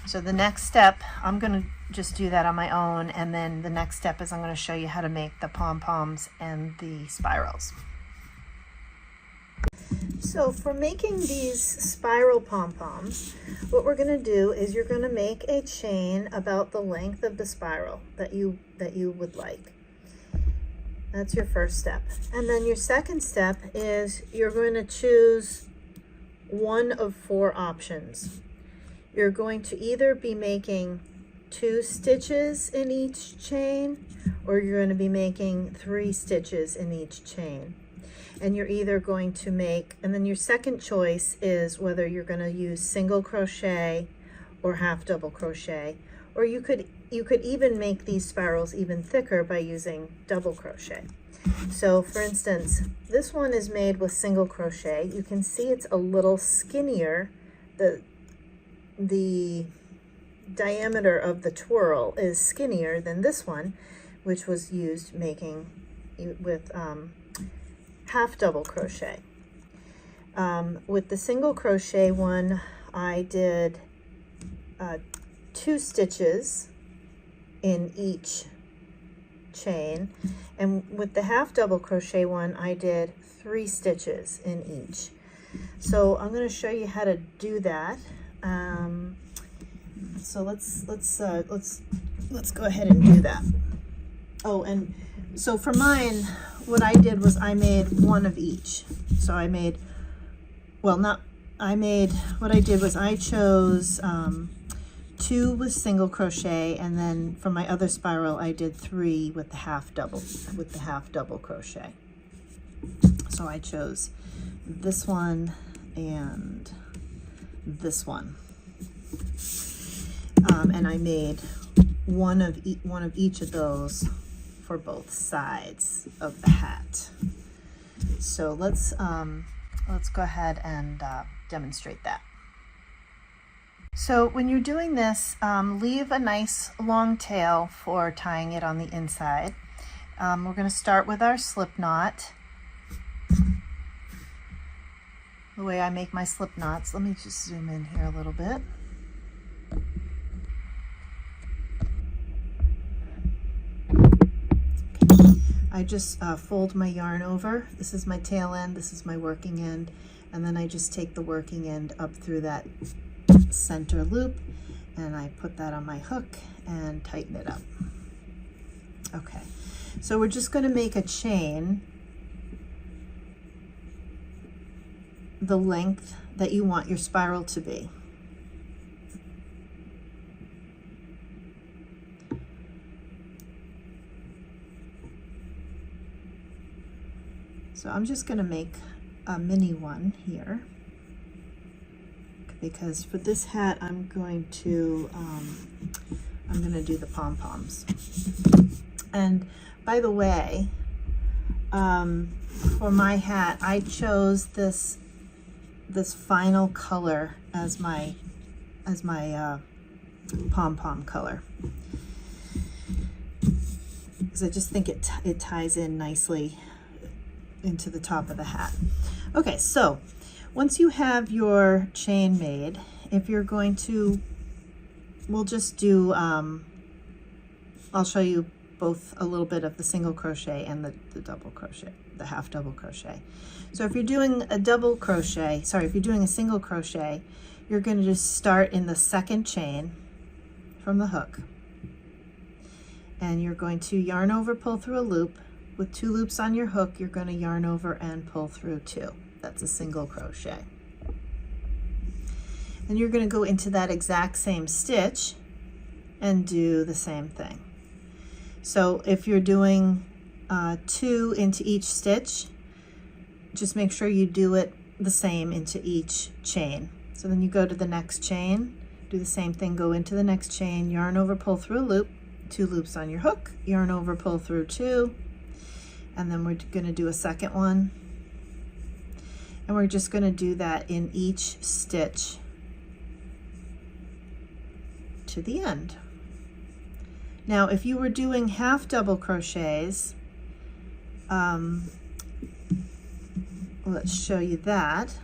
Speaker 1: So the next step, I'm going to just do that on my own, and then the next step is I'm going to show you how to make the pom-poms and the spirals. So for making these spiral pom-poms, what we're going to do is you're going to make a chain about the length of the spiral that you would like. That's your first step. And then your second step is you're going to choose one of 4 options. You're going to either be making 2 stitches in each chain, or you're going to be making 3 stitches in each chain. And you're either going to make, and then your second choice is whether you're going to use single crochet or half double crochet, or you could even make these spirals even thicker by using double crochet. So for instance, this one is made with single crochet. You can see it's a little skinnier. The diameter of the twirl is skinnier than this one, which was used making with half double crochet. With the single crochet one, I did 2 stitches in each chain, and with the half double crochet one, I did 3 stitches in each. So I'm going to show you how to do that. So let's go ahead and do that. Oh, and so for mine, what I did was I made one of each. So I made, what I did was I chose 2 with single crochet, and then for my other spiral I did 3 with the half double crochet. So I chose this one and this one, and I made one of each of those for both sides of the hat. So let's go ahead and demonstrate that. So when you're doing this, leave a nice long tail for tying it on the inside. We're going to start with our slip knot. The way I make my slip knots, let me just zoom in here a little bit. I just fold my yarn over. This is my tail end, this is my working end, and then I just take the working end up through that center loop, and I put that on my hook and tighten it up. Okay, so we're just going to make a chain the length that you want your spiral to be. So I'm just going to make a mini one here, because for this hat I'm going to do the pom-poms. And by the way, for my hat I chose this final color as my pom-pom color, because I just think it ties in nicely into the top of the hat. Okay, so once you have your chain made, if you're going to, we'll just do, I'll show you both a little bit of the single crochet and the double crochet, the half double crochet. So if you're doing a double crochet, sorry, if you're doing a single crochet, you're going to just start in the second chain from the hook, and you're going to yarn over, pull through a loop. With 2 loops on your hook, you're going to yarn over and pull through 2. That's a single crochet. And you're going to go into that exact same stitch and do the same thing. So if you're doing 2 into each stitch, just make sure you do it the same into each chain. So then you go to the next chain Do the same thing, go into the next chain, yarn over, pull through a loop, 2 loops on your hook, yarn over, pull through 2, and then we're gonna do a second one. And we're just gonna do that in each stitch to the end. Now, if you were doing half double crochets, let's show you that.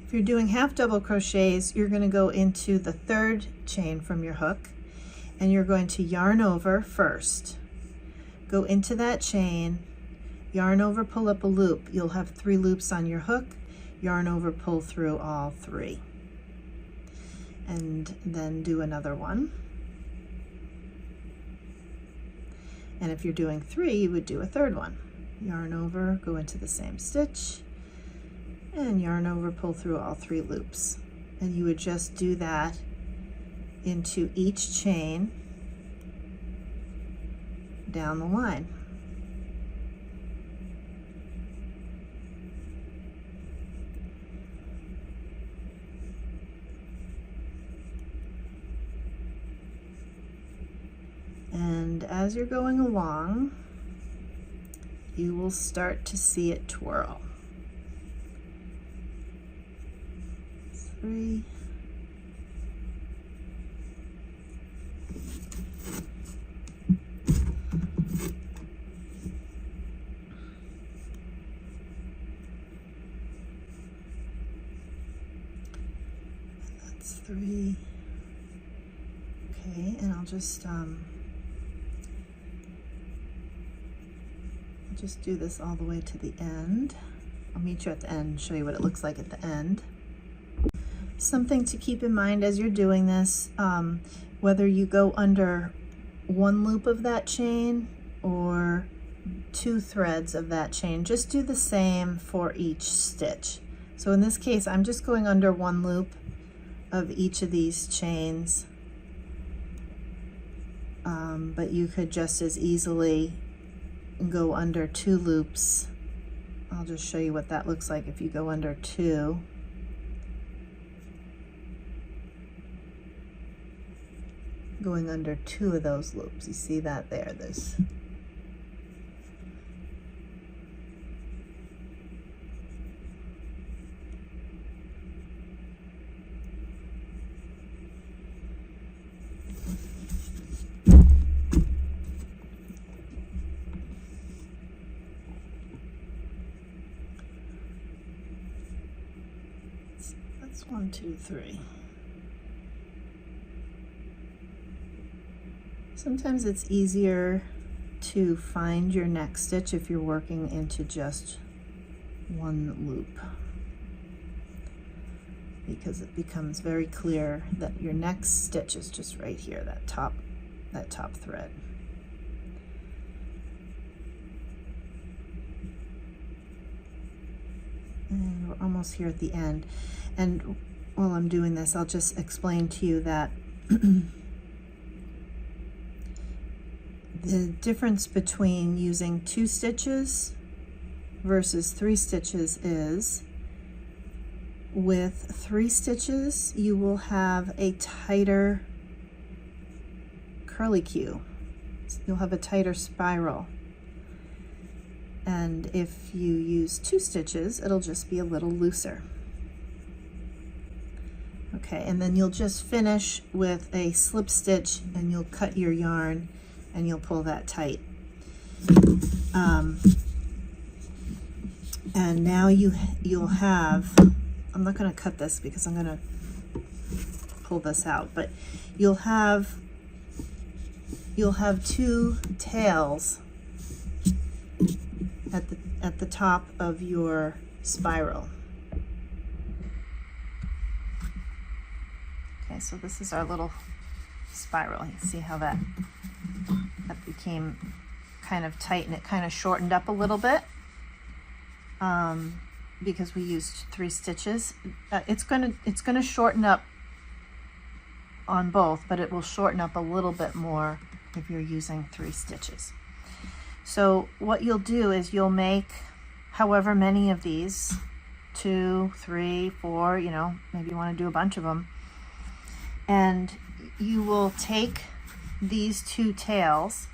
Speaker 1: If you're doing half double crochets, you're going to go into the 3rd chain from your hook, and you're going to yarn over first. Go into that chain, yarn over, pull up a loop. You'll have 3 loops on your hook, yarn over, pull through all 3. And then do another one. And if you're doing 3, you would do a 3rd one. Yarn over, go into the same stitch, and yarn over, pull through all 3 loops. And you would just do that into each chain down the line. And as you're going along, you will start to see it twirl. 3. That's 3. Okay, and I'll just do this all the way to the end. I'll meet you at the end and show you what it looks like at the end. Something to keep in mind as you're doing this, whether you go under 1 loop of that chain or 2 threads of that chain, just do the same for each stitch. So in this case, I'm just going under 1 loop of each of these chains, but you could just as easily go under 2 loops. I'll just show you what that looks like if you go under 2. Going under 2 of those loops. You see that there? There's that's 1, 2, 3. Sometimes it's easier to find your next stitch if you're working into just 1 loop, because it becomes very clear that your next stitch is just right here, that top thread. And we're almost here at the end. And while I'm doing this, I'll just explain to you that the difference between using 2 stitches versus 3 stitches is, with 3 stitches, you will have a tighter curlicue. You'll have a tighter spiral. And if you use 2 stitches, it'll just be a little looser. Okay, and then you'll just finish with a slip stitch, and you'll cut your yarn and you'll pull that tight. And now you'll have, I'm not going to cut this because I'm going to pull this out, but you'll have 2 tails at the top of your spiral. Okay, so this is our little spiral. You see how that became kind of tight, and it kind of shortened up a little bit because we used 3 stitches. It's gonna shorten up on both, but it will shorten up a little bit more if you're using 3 stitches. So what you'll do is you'll make however many of these 2, 3, 4, you know, maybe you want to do a bunch of them. And you will take these 2 tails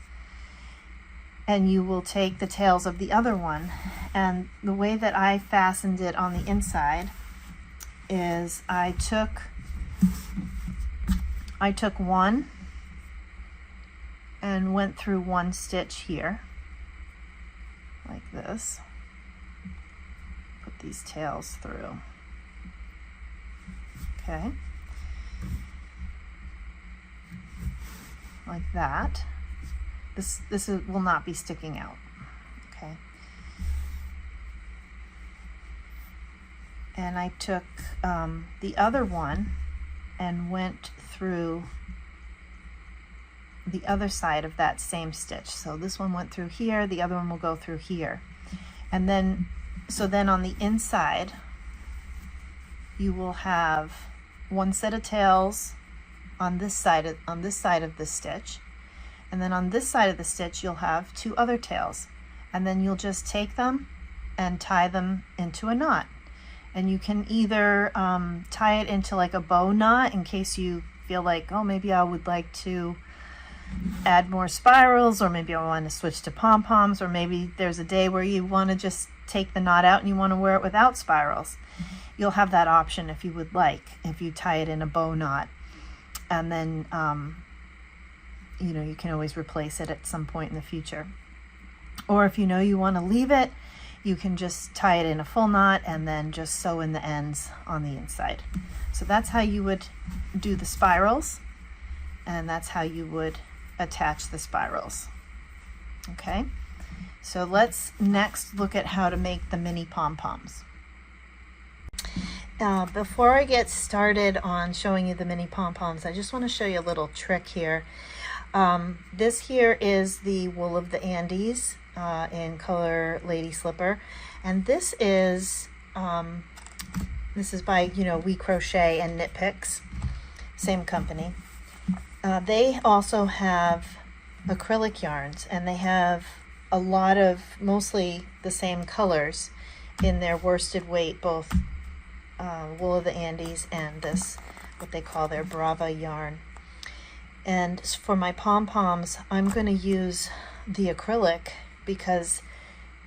Speaker 1: and you will take the tails of the other one. And the way that I fastened it on the inside is I took one and went through 1 stitch here, like this. Put these tails through. Okay. Like that. This will not be sticking out. Okay. And I took the other one and went through the other side of that same stitch. So this one went through here, the other one will go through here. And then, so then on the inside, you will have 1 set of tails on this side of the stitch. And then on this side of the stitch, you'll have 2 other tails. And then you'll just take them and tie them into a knot. And you can either tie it into like a bow knot in case you feel like, oh, maybe I would like to add more spirals, or maybe I want to switch to pom-poms, or maybe there's a day where you want to just take the knot out and you want to wear it without spirals. You'll have that option if you would like, if you tie it in a bow knot. And then, you know, you can always replace it at some point in the future. Or if you know you want to leave it, you can just tie it in a full knot and then just sew in the ends on the inside. So that's how you would do the spirals, and that's how you would attach the spirals. Okay, so let's next look at how to make the mini pom-poms. Before I get started on showing you the mini pom-poms, I just want to show you a little trick here. This here is the wool of the Andes in color Lady Slipper, and this is by, you know, WeCrochet and KnitPicks, same company. They also have acrylic yarns, and they have a lot of mostly the same colors in their worsted weight, both wool of the Andes and this, what they call their Brava yarn. And for my pom-poms, I'm going to use the acrylic because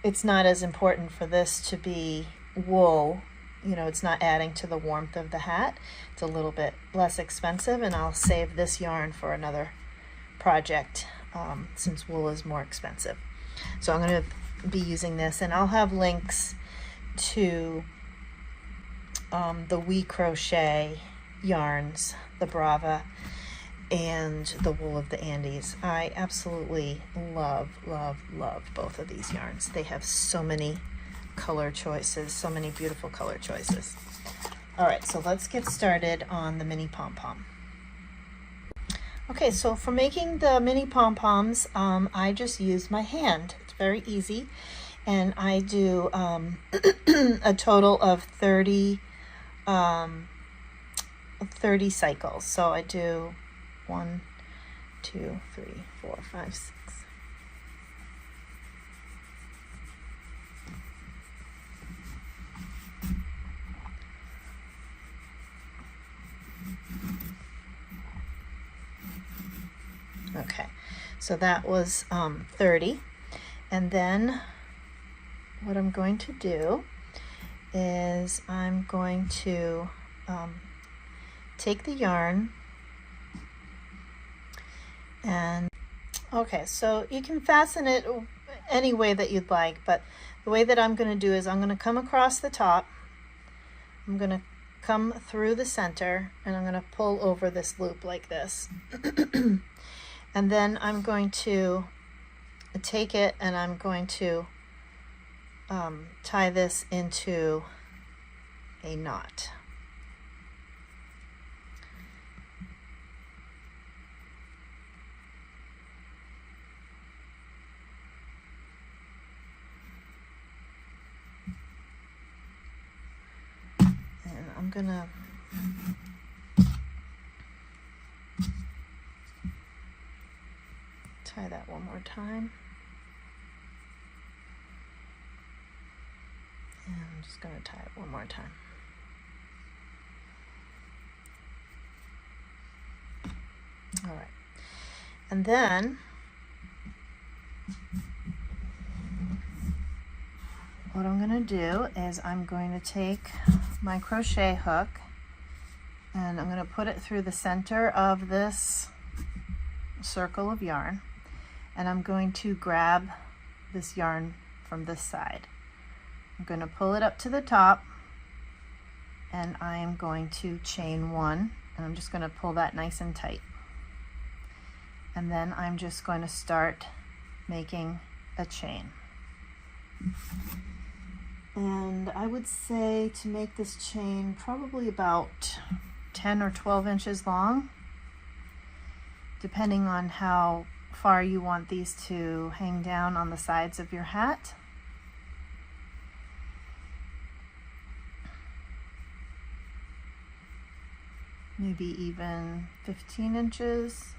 Speaker 1: it's not as important for this to be wool. You know, it's not adding to the warmth of the hat. It's a little bit less expensive, and I'll save this yarn for another project since wool is more expensive. So I'm going to be using this, and I'll have links to the WeCrochet yarns, the Brava and the wool of the Andes. I absolutely love both of these yarns. They have so many color choices, so many beautiful color choices. All right, so let's get started on the mini pom-pom. Okay, so for making the mini pom-poms, I just use my hand. It's very easy, and I do a total of 30 cycles. So I do 1, 2, 3, 4, 5, 6. Okay, so that was 30, and then what I'm going to do is I'm going to take the yarn, and okay, so you can fasten it any way that you'd like, but the way that I'm going to do is I'm going to come across the top, I'm going to come through the center, and I'm going to pull over this loop like this. And then I'm going to take it and I'm going to tie this into a knot. And I'm gonna tie that one more time. And I'm just going to tie it one more time. All right, and then what I'm going to do is I'm going to take my crochet hook and I'm going to put it through the center of this circle of yarn, and I'm going to grab this yarn from this side. I'm going to pull it up to the top, and I am going to chain one, and I'm just going to pull that nice and tight. And then I'm just going to start making a chain. And I would say to make this chain probably about 10 or 12 inches long, depending on how far you want these to hang down on the sides of your hat. Maybe even 15 inches.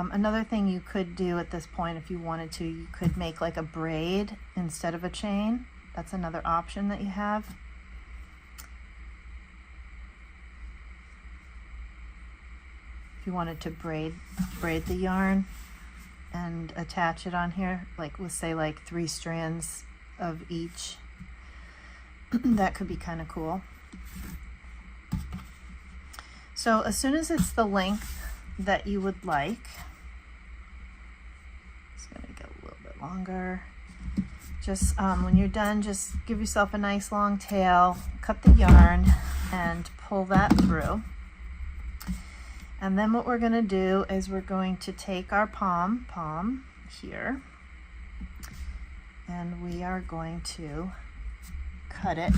Speaker 1: Another thing you could do at this point, if you wanted to, you could make like a braid instead of a chain. That's another option that you have. If you wanted to braid the yarn and attach it on here, like let's say like 3 strands of each, that could be kind of cool. So as soon as it's the length that you would like, it's going to get a little bit longer. Just when you're done, just give yourself a nice long tail, cut the yarn, and pull that through. And then what we're going to do is we're going to take our pom here, and we are going to cut it.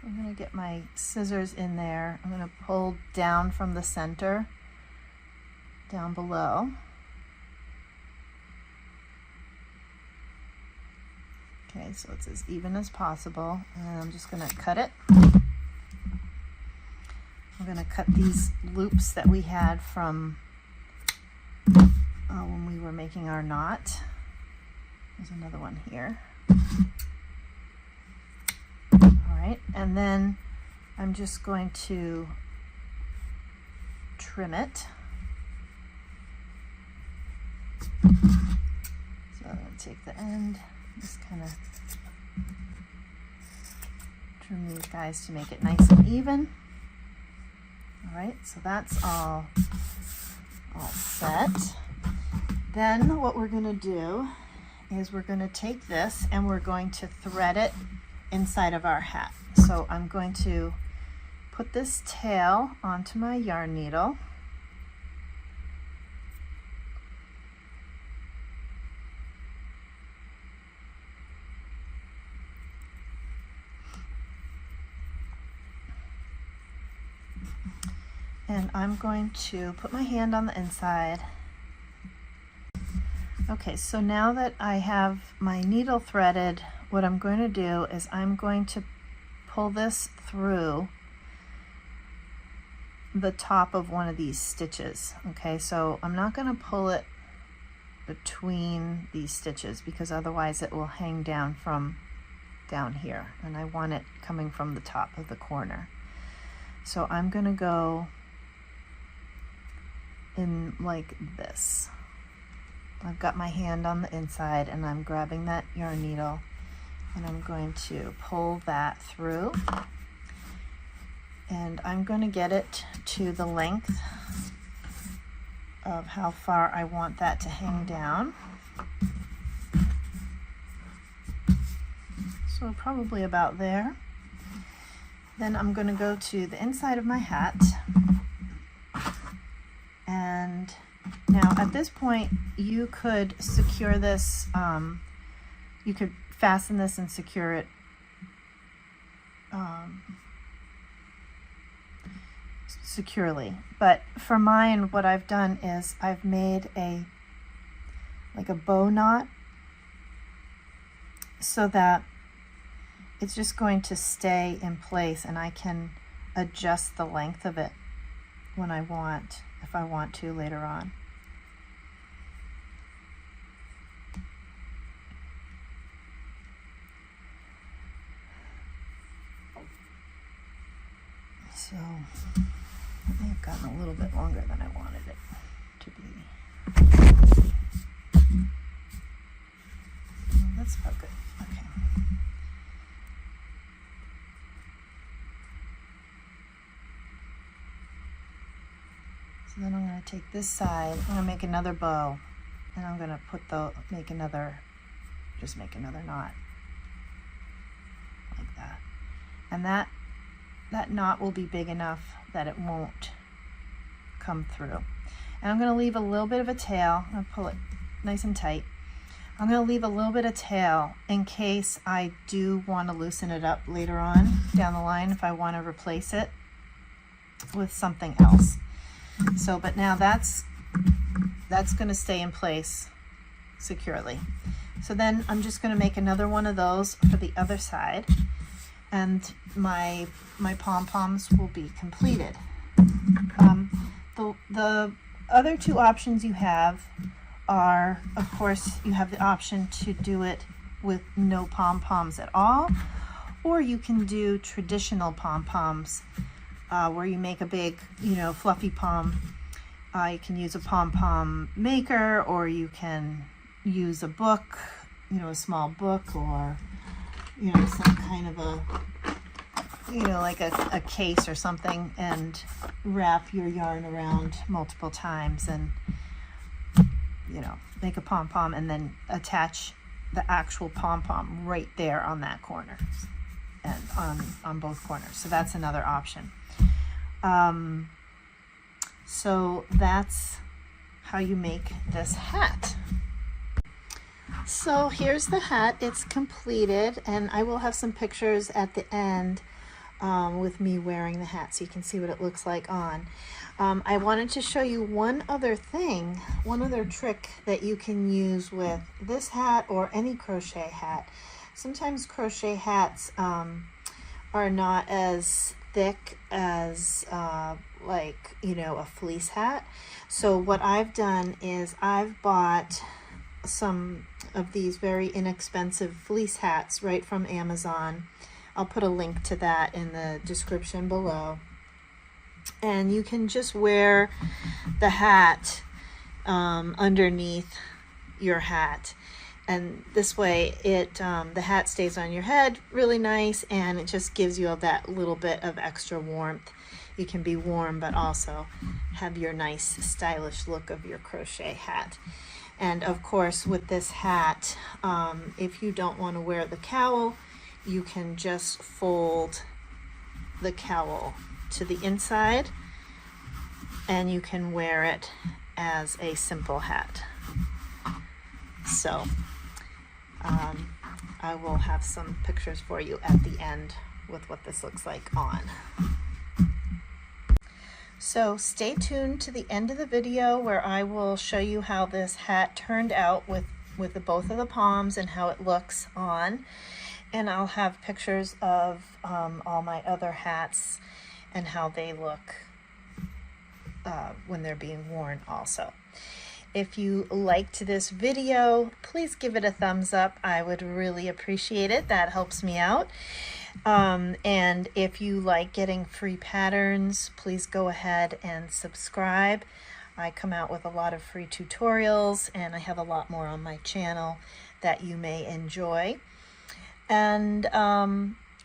Speaker 1: I'm going to get my scissors in there. I'm going to pull down from the center, down below. Okay, so it's as even as possible, and I'm just going to cut it. I'm going to cut these loops that we had from when we were making our knot. There's another one here. Alright, and then I'm just going to trim it. So I'm going to take the end, just kind of trim these guys to make it nice and even. Alright, so that's all set. Then what we're going to do is we're going to take this and we're going to thread it inside of our hat. So I'm going to put this tail onto my yarn needle. And I'm going to put my hand on the inside. Okay, so now that I have my needle threaded, what I'm going to do is I'm going to pull this through the top of one of these stitches. Okay, so I'm not going to pull it between these stitches because otherwise it will hang down from down here, and I want it coming from the top of the corner. So I'm going to go in like this. I've got my hand on the inside and I'm grabbing that yarn needle and I'm going to pull that through, and I'm going to get it to the length of how far I want that to hang down. So probably about there. Then I'm going to go to the inside of my hat, and now at this point you could secure this, you could fasten this and secure it securely. But for mine, what I've done is I've made like a bow knot so that it's just going to stay in place, and I can adjust the length of it when I want, if I want to later on. So it may have gotten a little bit longer than I wanted it to be. Oh, that's about good. Okay. So then I'm going to take this side, I'm going to make another bow, and I'm going to make another knot like that. And that knot will be big enough that it won't come through. And I'm going to leave a little bit of a tail. I'm going to pull it nice and tight. I'm going to leave a little bit of tail in case I do want to loosen it up later on down the line, if I want to replace it with something else. So, but now that's going to stay in place securely. So then I'm just going to make another one of those for the other side, and my pom-poms will be completed. The other two options you have are, of course, you have the option to do it with no pom-poms at all, or you can do traditional pom-poms, where you make a big, fluffy pom. You can use a pom-pom maker, or you can use a book, a small book, or some kind of a, like a case or something, and wrap your yarn around multiple times and, make a pom-pom, and then attach the actual pom-pom right there on that corner and on both corners. So that's another option. So that's how you make this hat. So here's the hat. It's completed, and I will have some pictures at the end with me wearing the hat so you can see what it looks like on. I wanted to show you one other trick that you can use with this hat or any crochet hat. Sometimes crochet hats are not as thick as like a fleece hat. So what I've done is I've bought some of these very inexpensive fleece hats right from Amazon. I'll put a link to that in the description below, and you can just wear the hat underneath your hat, and this way the hat stays on your head really nice, and it just gives you that little bit of extra warmth. You can be warm but also have your nice stylish look of your crochet hat. And of course with this hat, if you don't want to wear the cowl, you can just fold the cowl to the inside and you can wear it as a simple hat. So I will have some pictures for you at the end with what this looks like on. So stay tuned to the end of the video where I will show you how this hat turned out with both of the palms and how it looks on. And I'll have pictures of all my other hats and how they look when they're being worn also. If you liked this video, please give it a thumbs up. I would really appreciate it. That helps me out. And if you like getting free patterns, please go ahead and subscribe. I come out with a lot of free tutorials, and I have a lot more on my channel that you may enjoy. And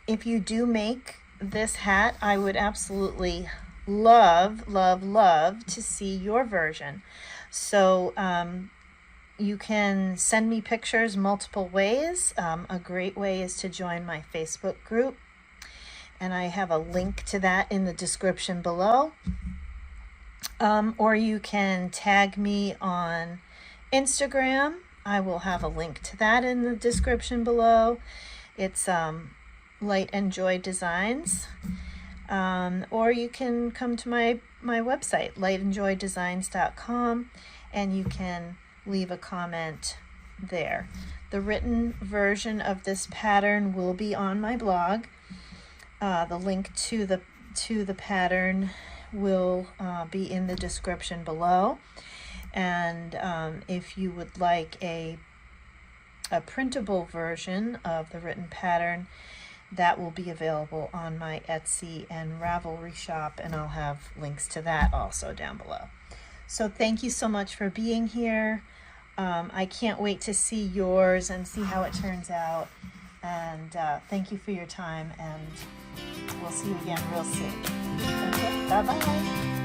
Speaker 1: if you do make this hat, I would absolutely love to see your version. So you can send me pictures multiple ways. A great way is to join my Facebook group, and I have a link to that in the description below. Or you can tag me on Instagram. I will have a link to that in the description below. It's LightandJoyDesigns. Or you can come to my website, lightandjoydesigns.com, and you can leave a comment there. The written version of this pattern will be on my blog. The link to the pattern will be in the description below. And if you would like a printable version of the written pattern, that will be available on my Etsy and Ravelry shop, and I'll have links to that also down below. So thank you so much for being here. I can't wait to see yours and see how it turns out. And thank you for your time, and we'll see you again real soon. Okay, bye-bye.